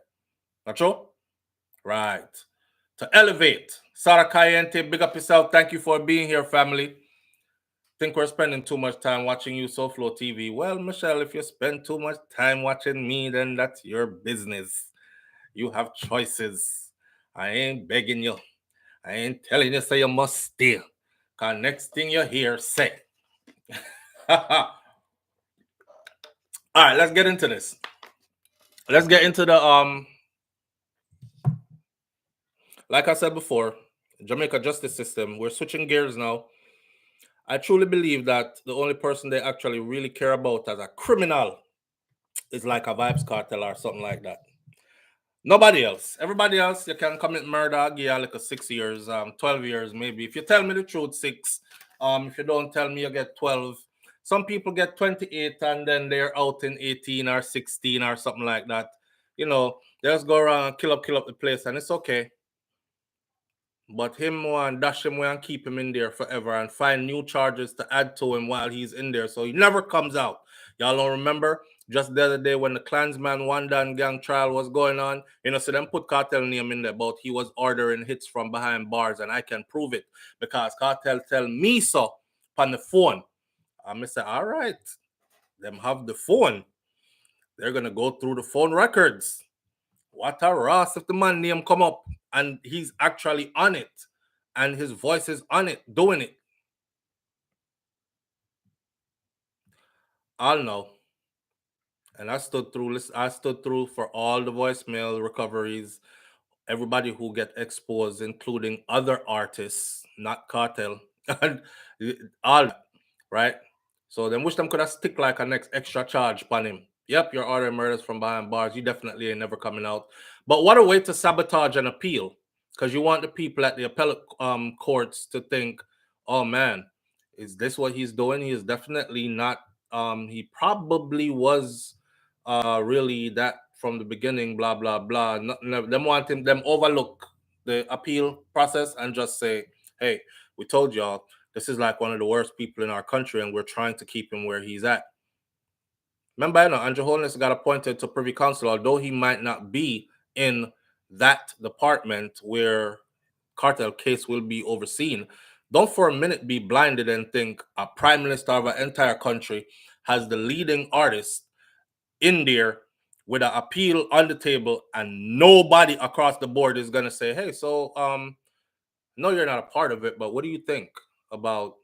Not true? Right. To elevate. Sarah Cayente, big up yourself. Thank you for being here, family. Think we're spending too much time watching you, SouFLoTV. Well, Michelle, if you spend too much time watching me, then that's your business. You have choices. I ain't begging you. I ain't telling you so you must stay. Cause next thing you hear, say. All right, let's get into this. Let's get into the like I said before, Jamaica justice system. We're switching gears now. I truly believe that the only person they actually really care about as a criminal is like a vibes cartel or something like that. Nobody else. Everybody else, you can commit murder, give you like a 6 years, 12 years maybe. If you tell me the truth, 6. If you don't tell me, you get 12. Some people get 28 and then they're out in 18 or 16 or something like that. You know, they just go around and kill up the place and it's okay. But him want dash him away and keep him in there forever and find new charges to add to him while he's in there. So he never comes out. Y'all don't remember? Just the other day when the Klansman Wanda and gang trial was going on, you know, so them put Cartel name in there, but he was ordering hits from behind bars, and I can prove it because Cartel tell me so on the phone. I say, all right, them have the phone. They're gonna go through the phone records. What a Ross if the man name come up and he's actually on it and his voice is on it, doing it. I'll know. And I stood through for all the voicemail recoveries, everybody who get exposed, including other artists, not Cartel, and all that, right? So then wish them could have stick like a next extra charge upon him. Yep, you're ordering murders from behind bars. You definitely ain't never coming out. But what a way to sabotage an appeal. Because you want the people at the appellate courts to think, oh man, is this what he's doing? He is definitely not. He probably was really that from the beginning, blah, blah, blah. Them want him, them overlook the appeal process and just say, hey, we told y'all this is like one of the worst people in our country and we're trying to keep him where he's at. Remember, Andrew Holness got appointed to Privy Council, although he might not be in that department where cartel case will be overseen. Don't for a minute be blinded and think a prime minister of an entire country has the leading artist in there with an appeal on the table and nobody across the board is going to say, hey, so no, you're not a part of it, but what do you think about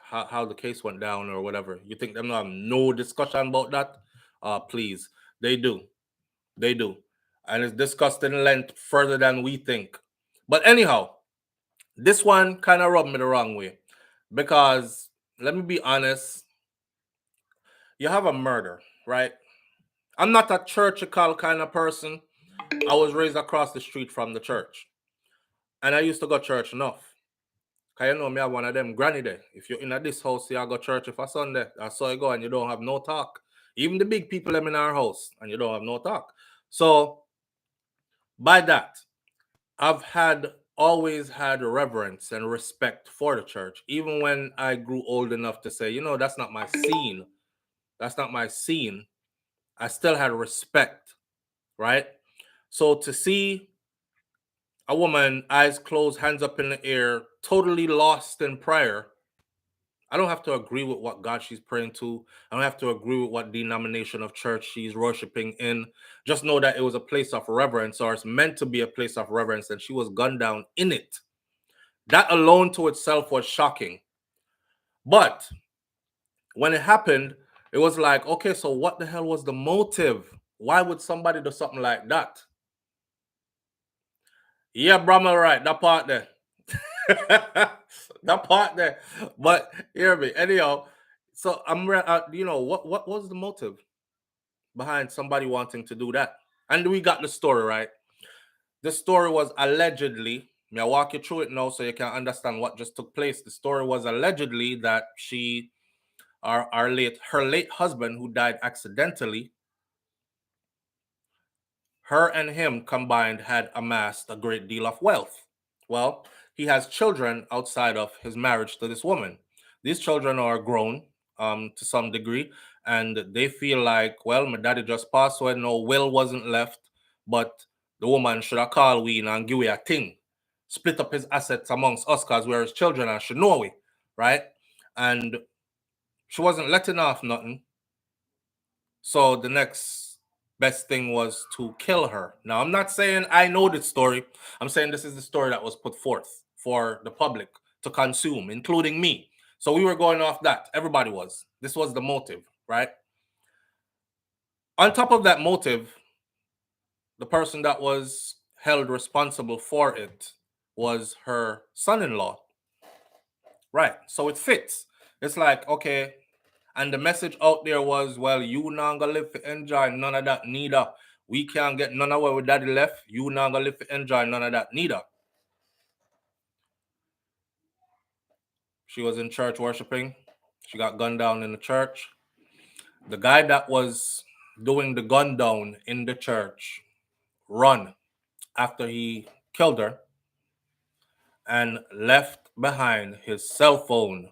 how the case went down or whatever? You think them have no discussion about that? Please, they do. They do. And it's discussed in length further than we think. But anyhow, this one kind of rubbed me the wrong way because, let me be honest, you have a murder, right? I'm not a churchical kind of person. I was raised across the street from the church. And I used to go to church enough. Because you know me, I'm one of them granny there. If you're in this house, you go to church for Sunday. I saw you go and you don't have no talk. Even the big people them in our house and you don't have no talk. So, by that, I've always had reverence and respect for the church. Even when I grew old enough to say, that's not my scene. That's not my scene. I still had respect, right? So to see a woman, eyes closed, hands up in the air, totally lost in prayer, I don't have to agree with what God she's praying to. I don't have to agree with what denomination of church she's worshiping in. Just know that it was a place of reverence, or it's meant to be a place of reverence, and she was gunned down in it. That alone to itself was shocking. But when it happened, it was like, okay, so what the hell was the motive? Why would somebody do something like that? Yeah, Brahma, right, that part there. That part there. But hear me. Anyhow, so what was the motive behind somebody wanting to do that? And we got the story, right? The story was allegedly, may I walk you through it now so you can understand what just took place. The story was allegedly that her late husband, who died accidentally, her and him combined had amassed a great deal of wealth. Well, he has children outside of his marriage to this woman. These children are grown to some degree, and they feel like, well, my daddy just passed away, no will wasn't left, but the woman should have called we and give we a thing. Split up his assets amongst us because we're his children and should know we, right? And she wasn't letting off nothing. So the next best thing was to kill her. Now, I'm not saying I know this story. I'm saying this is the story that was put forth for the public to consume, including me. So we were going off that. Everybody was. This was the motive, right? On top of that motive, the person that was held responsible for it was her son-in-law. Right. So it fits. It's like, okay, and the message out there was, well, you not gonna live to enjoy none of that neither. We can't get none of what with daddy left. You not gonna live to enjoy none of that neither. She was in church worshiping. She got gunned down in the church. The guy that was doing the gun down in the church run after he killed her and left behind his cell phone.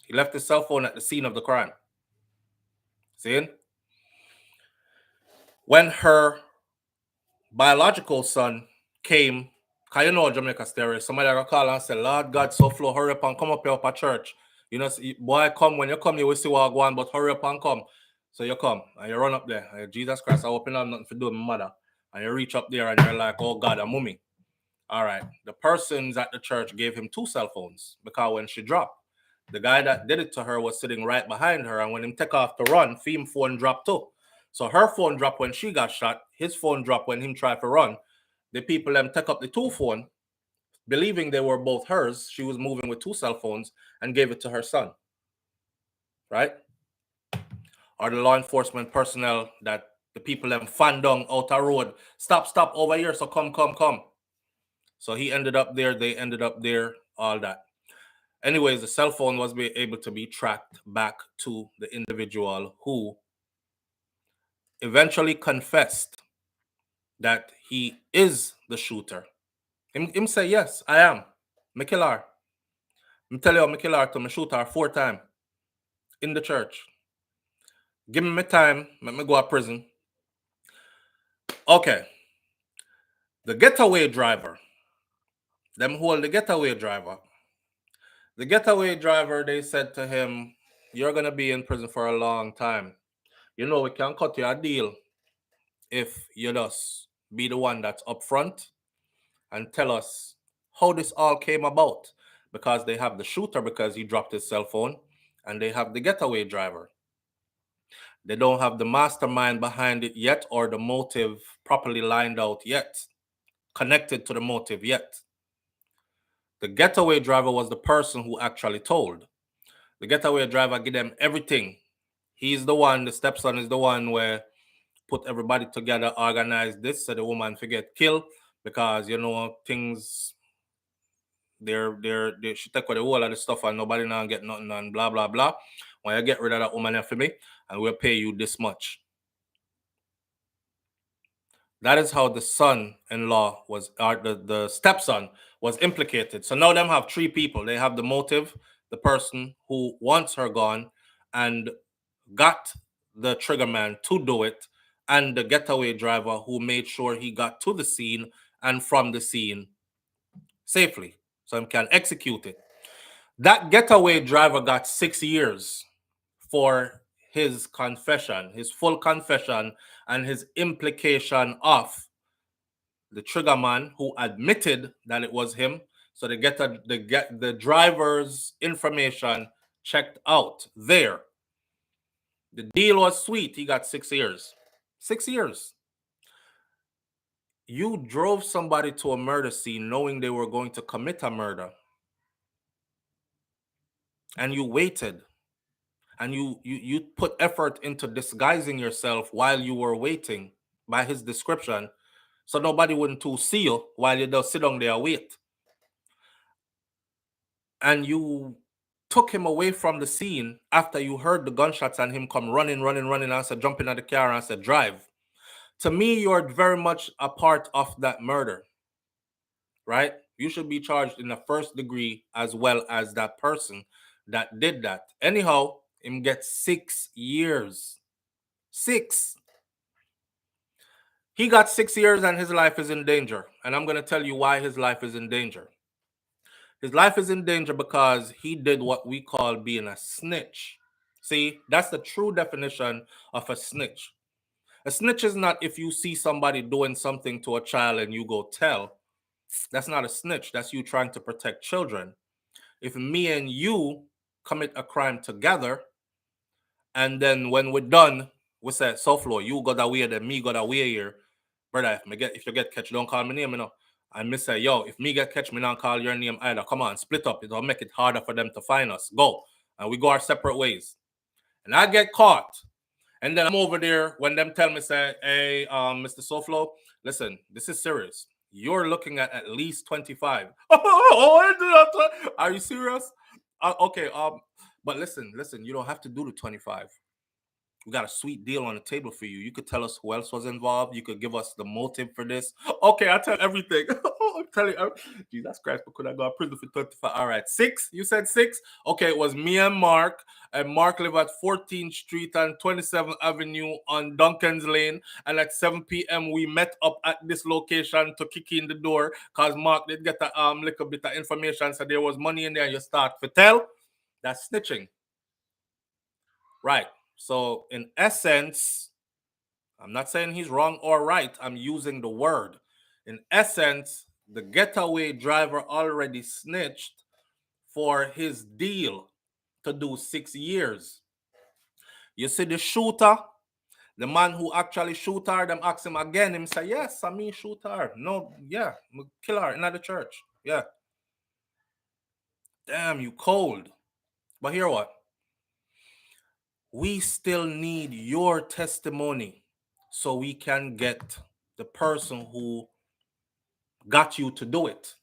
He left his cell phone at the scene of the crime. See? When her biological son came, because you know Jamaica story, somebody got call and say, Lord God, SouFlo, hurry up and come up here up at church. You know, boy, come, when you come, you will see what I go on, but hurry up and come. So you come and you run up there. And Jesus Christ, I open up nothing to do with my mother. And you reach up there and you're like, oh God, a mummy. All right. The persons at the church gave him 2 cell phones because when she dropped, the guy that did it to her was sitting right behind her. And when him take off to run, him phone dropped too. So her phone dropped when she got shot. His phone dropped when him tried to run. The people them took up the 2 phone, believing they were both hers. She was moving with 2 cell phones and gave it to her son. Right? Or the law enforcement personnel that the people them fan down out a road. Stop over here. So come. So he ended up there. They ended up there. All that. Anyways, the cell phone was able to be tracked back to the individual who eventually confessed that he is the shooter. Him say, yes, I am. Me kill her. Me tell you, me kill her to me shoot her 4 times in the church. Give me my time, let me go to prison. Okay. The getaway driver. Them hold the getaway driver. The getaway driver, they said to him, you're going to be in prison for a long time. You know, we can cut you a deal if you just be the one that's up front and tell us how this all came about. Because they have the shooter because he dropped his cell phone, and they have the getaway driver. They don't have the mastermind behind it yet, or the motive properly lined out yet, connected to the motive yet. The getaway driver was the person who actually told. The getaway driver give them everything. He's the one, the stepson is the one where put everybody together, organize this so the woman forget kill, because you know things they she take away the whole of the stuff and nobody now get nothing and blah blah blah. When you get rid of that woman for me, and we'll pay you this much. That is how the son-in-law was, or the stepson was implicated. So now them have 3 people. They have the motive, the person who wants her gone and got the trigger man to do it, and the getaway driver who made sure he got to the scene and from the scene safely so he can execute it. That getaway driver got 6 years for his confession, his full confession, and his implication of the trigger man who admitted that it was him. So they get the driver's information checked out there. The deal was sweet. He got 6 years. 6 years. You drove somebody to a murder scene knowing they were going to commit a murder. And you waited. And you put effort into disguising yourself while you were waiting by his description, so nobody wouldn't to see you while you just sit down there and wait. And you took him away from the scene after you heard the gunshots and him come running and said, jump in the car and said, drive. To me, you're very much a part of that murder, right? You should be charged in the 1st degree as well as that person that did that. Anyhow, him get 6 years. 6. He got 6 years and his life is in danger. And I'm going to tell you why his life is in danger. His life is in danger because he did what we call being a snitch. See, that's the true definition of a snitch. A snitch is not if you see somebody doing something to a child and you go tell. That's not a snitch. That's you trying to protect children. If me and you commit a crime together, and then when we're done, we say, SouFLo, you got away there, me got away here. Brother, if you get catch, don't call my name, you know. And me say, yo, if me get catch, me don't call your name either. Come on, split up. It'll make it harder for them to find us. Go. And we go our separate ways. And I get caught. And then I'm over there when them tell me, say, hey, Mr. SouFLo, listen, this is serious. You're looking at least 25. Are you serious? Okay, but listen, you don't have to do the 25. We got a sweet deal on the table for you. You could tell us who else was involved. You could give us the motive for this. Okay, I'll tell everything. I'm telling you. Jesus Christ, but could I go to prison for 25? All right, 6? You said 6? Okay, it was me and Mark. And Mark lived at 14th Street and 27th Avenue on Duncan's Lane. And at 7 p.m., we met up at this location to kick in the door because Mark did get a little bit of information. So there was money in there. You start to tell. That's snitching. Right. So in essence, I'm not saying he's wrong or right. I'm using the word. In essence, the getaway driver already snitched for his deal to do 6 years. You see the shooter, the man who actually shoot her, them ask him again. Him say, yes, I mean shoot her. No, yeah, kill her in the church. Yeah. Damn, you cold. But hear what? We still need your testimony so we can get the person who got you to do it.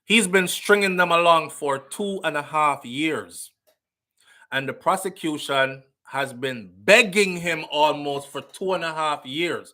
He's been stringing them along for 2.5 years. And the prosecution has been begging him almost for 2.5 years.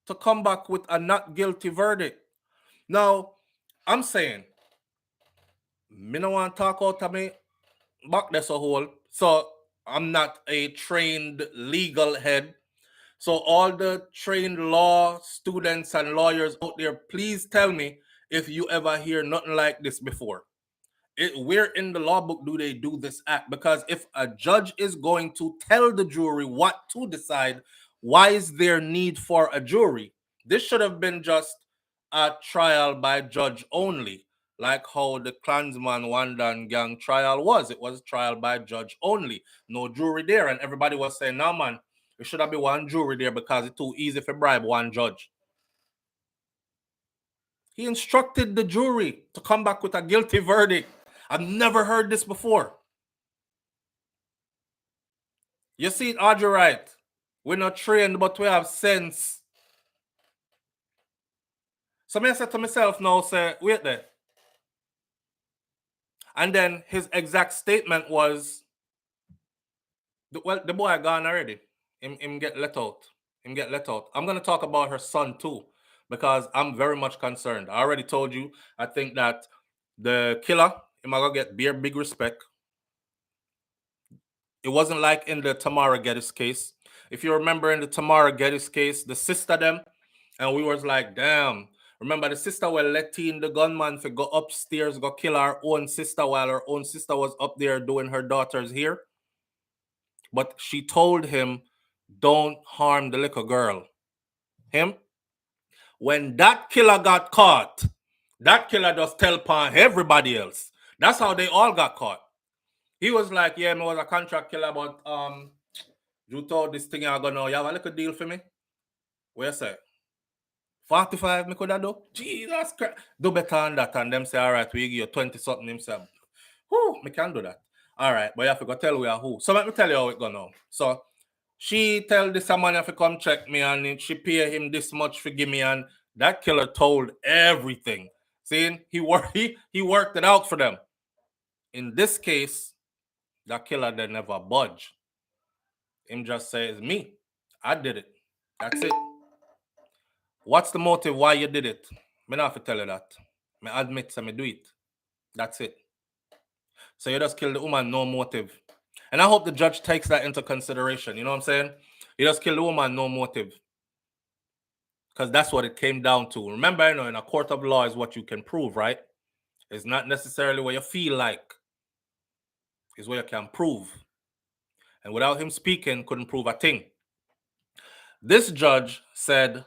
to come back with a not guilty verdict. Now, I'm saying, me no want to talk out of me back there so whole. So I'm not a trained legal head. So all the trained law students and lawyers out there, please tell me if you ever hear nothing like this before. Where in the law book do they do this act? Because if a judge is going to tell the jury what to decide, why is there need for a jury? This should have been just a trial by judge only, like how the Klansman Wandan gang trial was. It was trial by judge only, no jury there, and everybody was saying, "No man, it should have been one jury there because it's too easy for bribe one judge." He instructed the jury to come back with a guilty verdict. I've never heard this before. You see it, Audrey, right? We're not trained, but we have sense. So I said to myself now, say, wait there. And then his exact statement was, well, the boy gone already. Him get let out. Him get let out. I'm going to talk about her son too, because I'm very much concerned. I already told you, I think that the killer, him going to get bare big respect. It wasn't like in the Tamara Geddes case. If you remember in the Tamara Geddes case, the sister them, and we was like, damn. Remember the sister were letting the gunman to go upstairs, go kill her own sister while her own sister was up there doing her daughter's hair. But she told him, don't harm the little girl. Him? When that killer got caught, that killer just tell upon everybody else. That's how they all got caught. He was like, yeah, me was a contract killer, but you told this thing I'm gonna, you have a little deal for me? What you say? 45 me could have do? Jesus Christ. Do better than that. And them say, all right, we give you 20 something himself. Whoo, me can do that. All right, but you have to go tell we are who. So let me tell you how it go now. So she tell this man if to come check me and she pay him this much for give me, and that killer told everything. See, he worked it out for them. In this case, that killer they never budge. Him just says, me, I did it. That's it. What's the motive why you did it? Me not have to tell you that. Me admit so me do it. That's it. So you just kill the woman, no motive. And I hope the judge takes that into consideration. You know what I'm saying? You just kill the woman, no motive. Because that's what it came down to. Remember, you know, in a court of law is what you can prove, right? It's not necessarily what you feel like. It's what you can prove. And without him speaking, couldn't prove a thing. This judge said,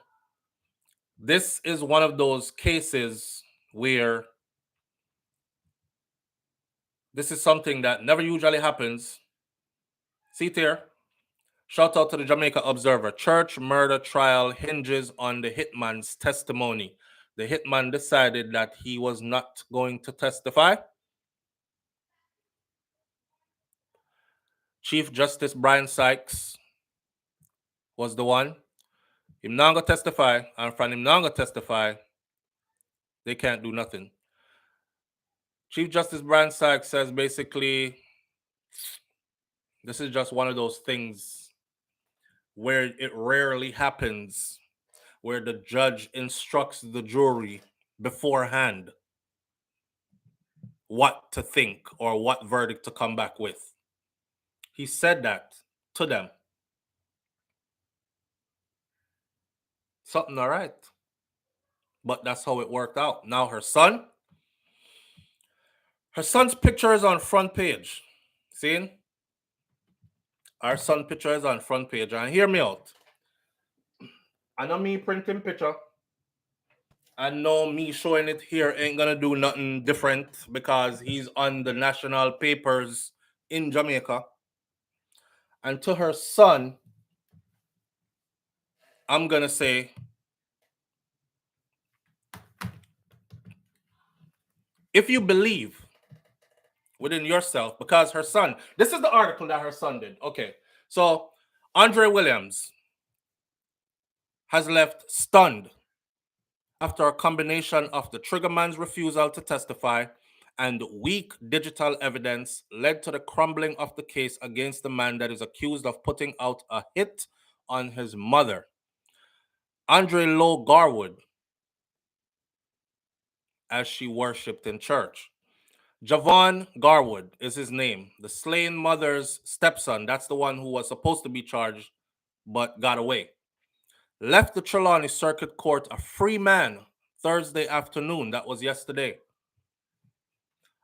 this is one of those cases where this is something that never usually happens. See it here. Shout out to the Jamaica Observer. Church murder trial hinges on the hitman's testimony. The hitman decided that he was not going to testify. Chief Justice Brian Sykes was the one. Him not gonna testify, and from him not gonna testify, they can't do nothing. Chief Justice Brian Sykes says basically, this is just one of those things where it rarely happens, where the judge instructs the jury beforehand what to think or what verdict to come back with. He said that to them. Something all right. But that's how it worked out. Now her son's picture is on front page. See? Our son picture is on front page. And hear me out. I know me printing picture. I know me showing it here ain't gonna do nothing different because he's on the national papers in Jamaica. And to her son, I'm gonna say, if you believe within yourself, because her son, this is the article that her son did. Okay, so Andre Williams has left stunned after a combination of the triggerman's refusal to testify and weak digital evidence led to the crumbling of the case against the man that is accused of putting out a hit on his mother. Andre Lowe Garwood, as she worshipped in church. Javon Garwood is his name, the slain mother's stepson. That's the one who was supposed to be charged but got away. Left the Trelawney Circuit Court a free man Thursday afternoon. That was yesterday.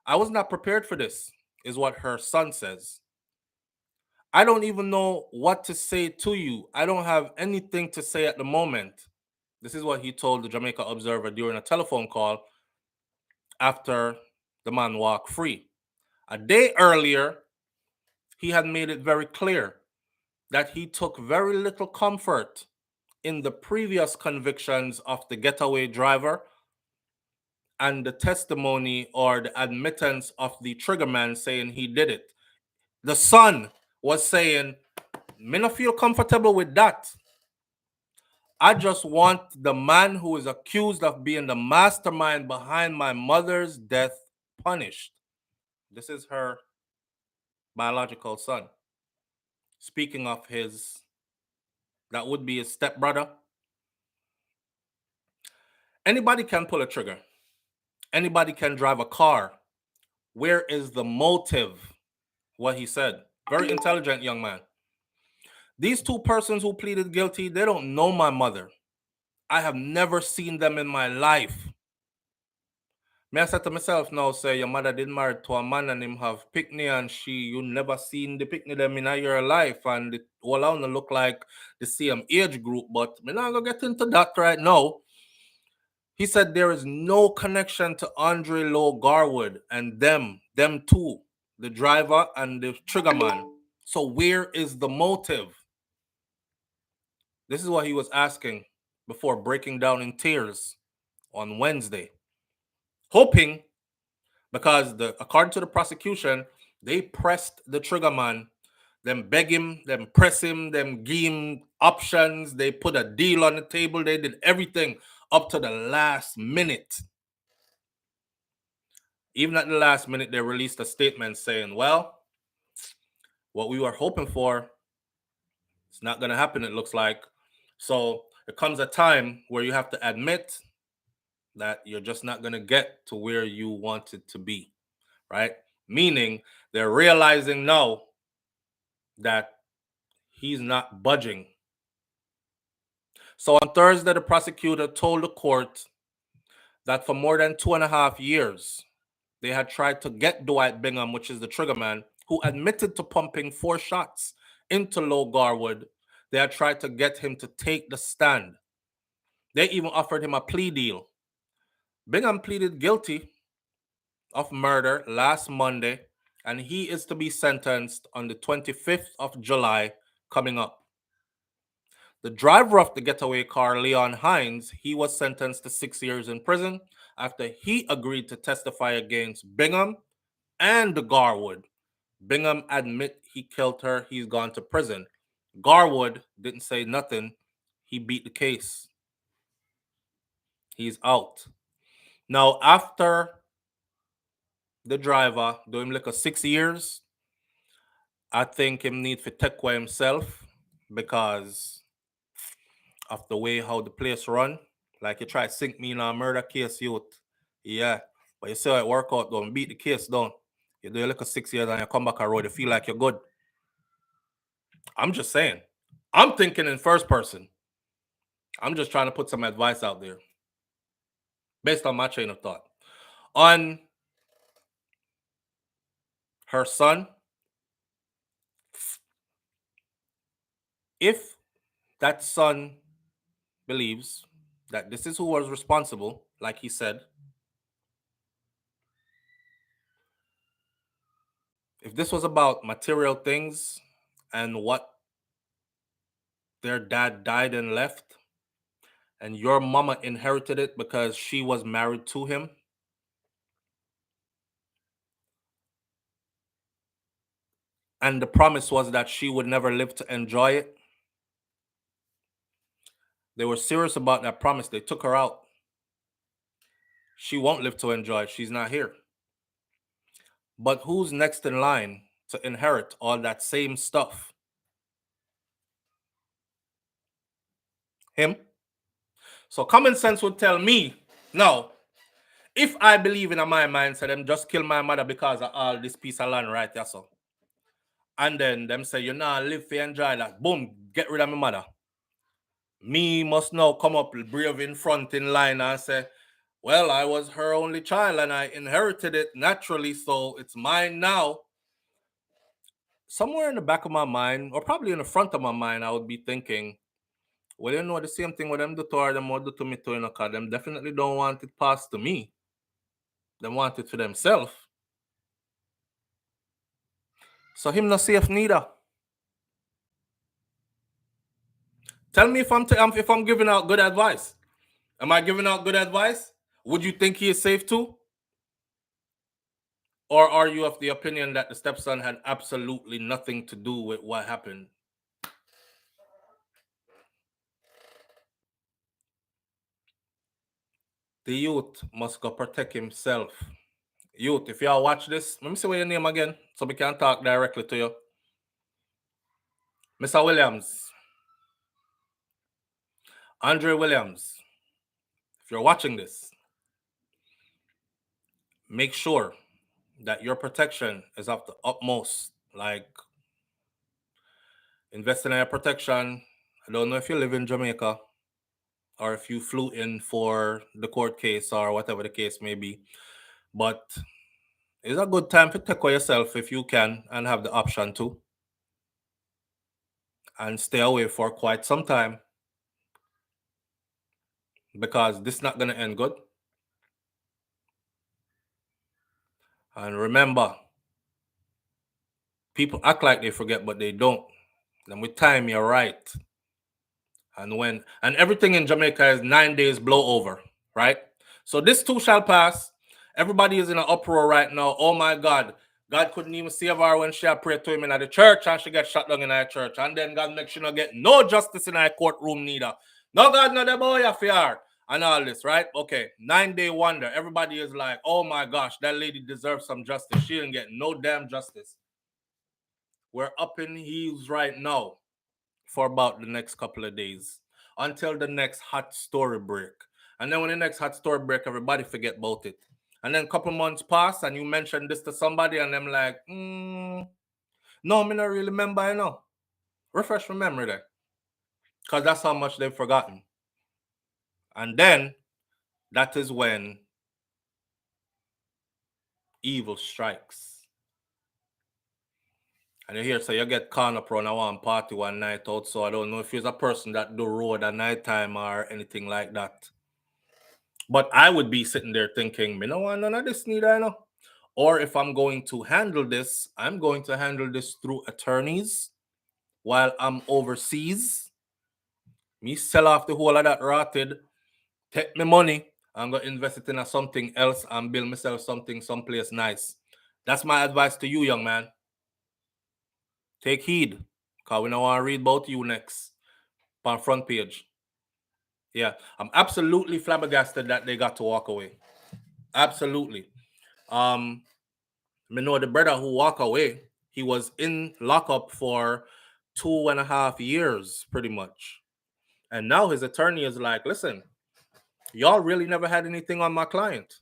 I was not prepared for this, is what her son says. I don't even know what to say to you. I don't have anything to say at the moment. This is what he told the Jamaica Observer during a telephone call after the man walked free. A day earlier, he had made it very clear that he took very little comfort in the previous convictions of the getaway driver and the testimony or the admittance of the triggerman saying he did it. The son was saying, me not feel comfortable with that. I just want the man who is accused of being the mastermind behind my mother's death punished. This is her biological son. Speaking of that would be his stepbrother. Anybody can pull a trigger. Anybody can drive a car. Where is the motive? What he said. Very intelligent young man. These two persons who pleaded guilty, they don't know my mother. I have never seen them in my life. Me I said to myself now, say your mother did marry to a man and him have picnic and you never seen the picnic them in your life and it all on look like the same age group, but me not gonna get into that right now. He said there is no connection to Andre Lowe Garwood and them two, the driver and the triggerman. So where is the motive? This is what he was asking before breaking down in tears on Wednesday, hoping, because according to the prosecution, they pressed the triggerman, them beg him, them press him, them give him options, they put a deal on the table, they did everything up to the last minute. Even at the last minute, they released a statement saying, well, what we were hoping for, it's not going to happen, it looks like. So there comes a time where you have to admit that you're just not going to get to where you wanted to be, right? Meaning they're realizing now that he's not budging. So on Thursday, the prosecutor told the court that for more than 2.5 years, they had tried to get Dwight Bingham, which is the triggerman, who admitted to pumping 4 shots into Lowe Garwood. They had tried to get him to take the stand. They even offered him a plea deal. Bingham pleaded guilty of murder last Monday, and he is to be sentenced on the 25th of July coming up. The driver of the getaway car, Leon Hines, he was sentenced to 6 years in prison after he agreed to testify against Bingham and Garwood. Bingham admit he killed her. He's gone to prison. Garwood didn't say nothing. He beat the case. He's out. Now, after the driver do him like a 6 years, I think him need to take away himself because of the way how the place run. Like you try to sink me in a murder case, youth. Yeah. But you see how it work out, don't beat the case down. You do like a 6 years and you come back a road, you feel like you're good. I'm just saying. I'm thinking in first person. I'm just trying to put some advice out there based on my chain of thought. On her son, if that son believes that this is who was responsible, like he said, if this was about material things and what their dad died and left, and your mama inherited it because she was married to him, and the promise was that she would never live to enjoy it, they were serious about that promise. They took her out. She won't live to enjoy it. She's not here. But who's next in line to inherit all that same stuff? Him? So common sense would tell me, now, if I believe in my mind, so them just kill my mother because of all this piece of land right there, so. And then them say, you know, live for enjoy that. Boom, get rid of my mother. Me must now come up brave in front in line and say, well, I was her only child and I inherited it naturally, so it's mine now. Somewhere in the back of my mind, or probably in the front of my mind, I would be thinking, well, you know, the same thing with them do to her, them would do to me too, you know, because them definitely don't want it passed to me. They want it for themselves. So him not safe neither. Tell me if I'm giving out good advice. Am I giving out good advice? Would you think he is safe too? Or are you of the opinion that the stepson had absolutely nothing to do with what happened? The youth must go protect himself. Youth, if y'all watch this, let me see what your name again so we can talk directly to you. Mr. Williams. Andre Williams. If you're watching this, make sure that your protection is of the utmost. Like, investing in your protection. I don't know if you live in Jamaica or if you flew in for the court case or whatever the case may be, but it's a good time to take care of yourself if you can and have the option to, and stay away for quite some time, because this is not going to end good. And remember, people act like they forget, but they don't. And with time, you're right. And everything in Jamaica is 9 days blow over, right? So this too shall pass. Everybody is in an uproar right now. Oh my God. God couldn't even save her when she had prayed to him in the church and she got shot down in the church. And then God makes sure not get no justice in our courtroom neither. No God, no the boy affair. And all this, right? Okay. 9-day wonder. Everybody is like, oh my gosh, that lady deserves some justice. She didn't get no damn justice. We're up in heels right now for about the next couple of days until the next hot story break. And then when the next hot story break, everybody forget about it. And then a couple months pass and you mention this to somebody and them like, no, me not really remember, you know. Refresh my memory there. Because that's how much they've forgotten. And then that is when evil strikes. And you hear, so you get caught up around one party one night out. So I don't know if you're a person that do road at night time or anything like that. But I would be sitting there thinking, me no want none of this neither, I know. Or if I'm going to handle this, I'm going to handle this through attorneys while I'm overseas. Me sell off the whole of that rotted, take my money, I'm going to invest it in something else and build myself something someplace nice. That's my advice to you, young man. Take heed, because we don't want to read about you next on front page. Yeah, I'm absolutely flabbergasted that they got to walk away. Absolutely. Me know the brother who walked away, he was in lockup for 2.5 years, pretty much. And now his attorney is like, listen, y'all really never had anything on my client.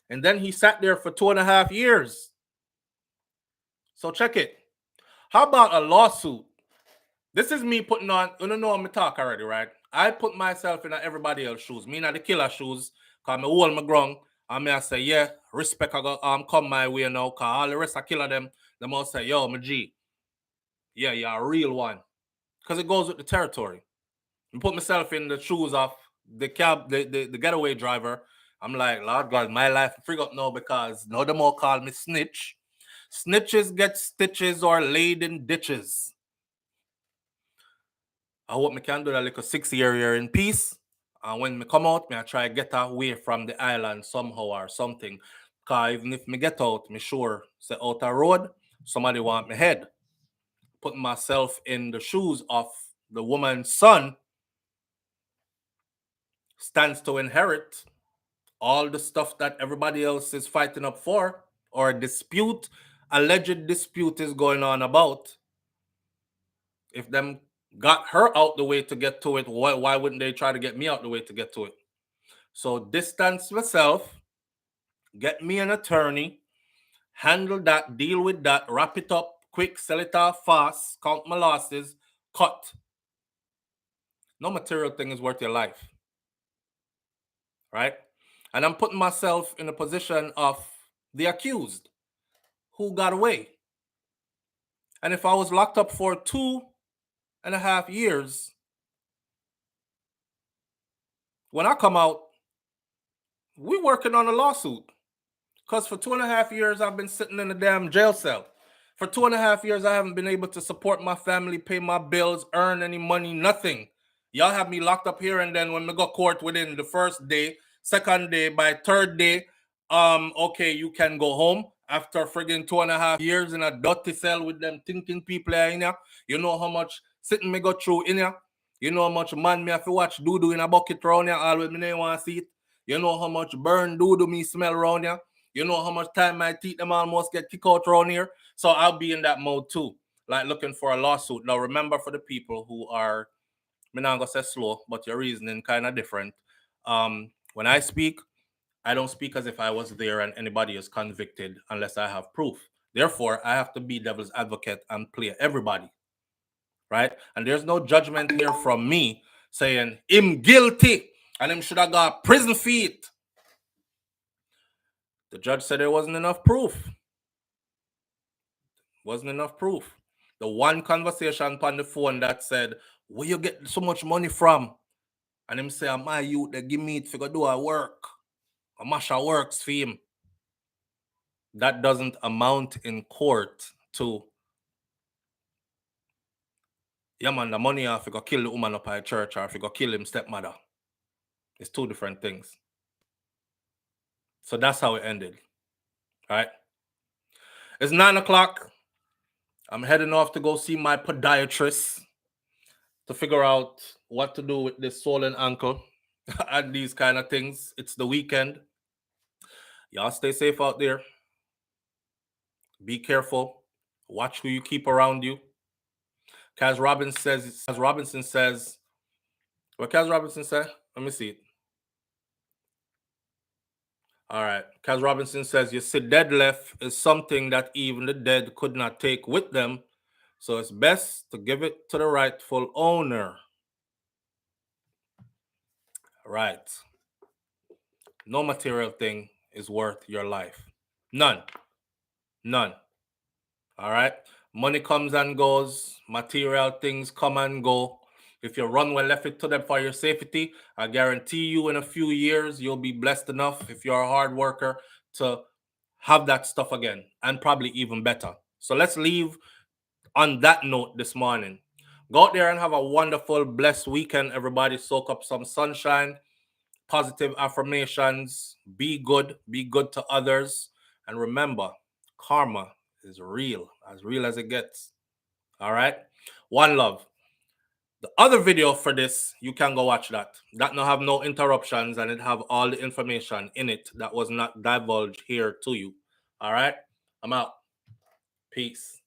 And then he sat there for 2.5 years. So check it. How about a lawsuit? This is me putting on, you know I'm talk already, right? I put myself in everybody else's shoes. Me not the killer shoes, because I hold my ground. And I say, yeah, respect I go come my way now, because all the rest I killer them. They must say, yo, my G, yeah, you're a real one. Because it goes with the territory. I put myself in the shoes of the getaway driver. I'm like, Lord God, my life I figure out now, because no the more call me snitch. Snitches get stitches or laid in ditches. I hope me can do that like a 6 year in peace. And when me come out, me I try get away from the island somehow or something. Because even if me get out, me sure say out a road, somebody want me head. Putting myself in the shoes of the woman's son stands to inherit all the stuff that everybody else is fighting up for, or a dispute, alleged dispute is going on about. If them got her out the way to get to it. Why wouldn't they try to get me out the way to get to it? So distance myself, get me an attorney, handle that, deal with that, wrap it up quick, sell it off fast, count my losses, cut. No material thing is worth your life. Right? And I'm putting myself in a position of the accused who got away. And if I was locked up for 2.5 years, when I come out, we're working on a lawsuit. Because for 2.5 years, I've been sitting in a damn jail cell. For 2.5 years, I haven't been able to support my family, pay my bills, earn any money, nothing. Y'all have me locked up here, and then when we go court within the first day, second day, by third day, okay, you can go home after friggin' 2.5 years in a dirty cell with them thinking people are in here. You know how much sitting me go through in here. You know how much man me have to watch doo-doo in a bucket around here, all with me name want to see it. You know how much burn doo-doo me smell around here. You know how much time my teeth them almost get kicked out around here. So I'll be in that mode too, like looking for a lawsuit. Now remember, for the people who are, I'm not gonna say slow, but your reasoning kind of different. When I speak, I don't speak as if I was there and anybody is convicted unless I have proof. Therefore, I have to be devil's advocate and play everybody, right? And there's no judgment here from me saying him guilty and him should have got prison feet. The judge said there wasn't enough proof. Wasn't enough proof. The one conversation on the phone that said, where you get so much money from? And him say, my youth, they give me it for do a work. A masha works for him. That doesn't amount in court to, yeah man, the money if you go kill the woman up at church or if you go kill him stepmother. It's two different things. So that's how it ended. Right? It's 9 o'clock. I'm heading off to go see my podiatrist to figure out what to do with this swollen ankle and these kind of things. It's the weekend. Y'all stay safe out there. Be careful. Watch who you keep around you. Kaz Robinson says, what Kaz Robinson said? Let me see it. All right. Kaz Robinson says, you see, dead left is something that even the dead could not take with them. So it's best to give it to the rightful owner. Right. No material thing is worth your life. None. None. All right. Money comes and goes. Material things come and go. If you run well, left it to them for your safety, I guarantee you in a few years, you'll be blessed enough if you're a hard worker to have that stuff again and probably even better. So let's leave on that note this morning. Go out there and have a wonderful, blessed weekend, everybody. Soak up some sunshine, positive affirmations, be good to others. And remember, karma is real as it gets. All right? One love. The other video for this, you can go watch that. That no have no interruptions and it have all the information in it that was not divulged here to you. All right? I'm out. Peace.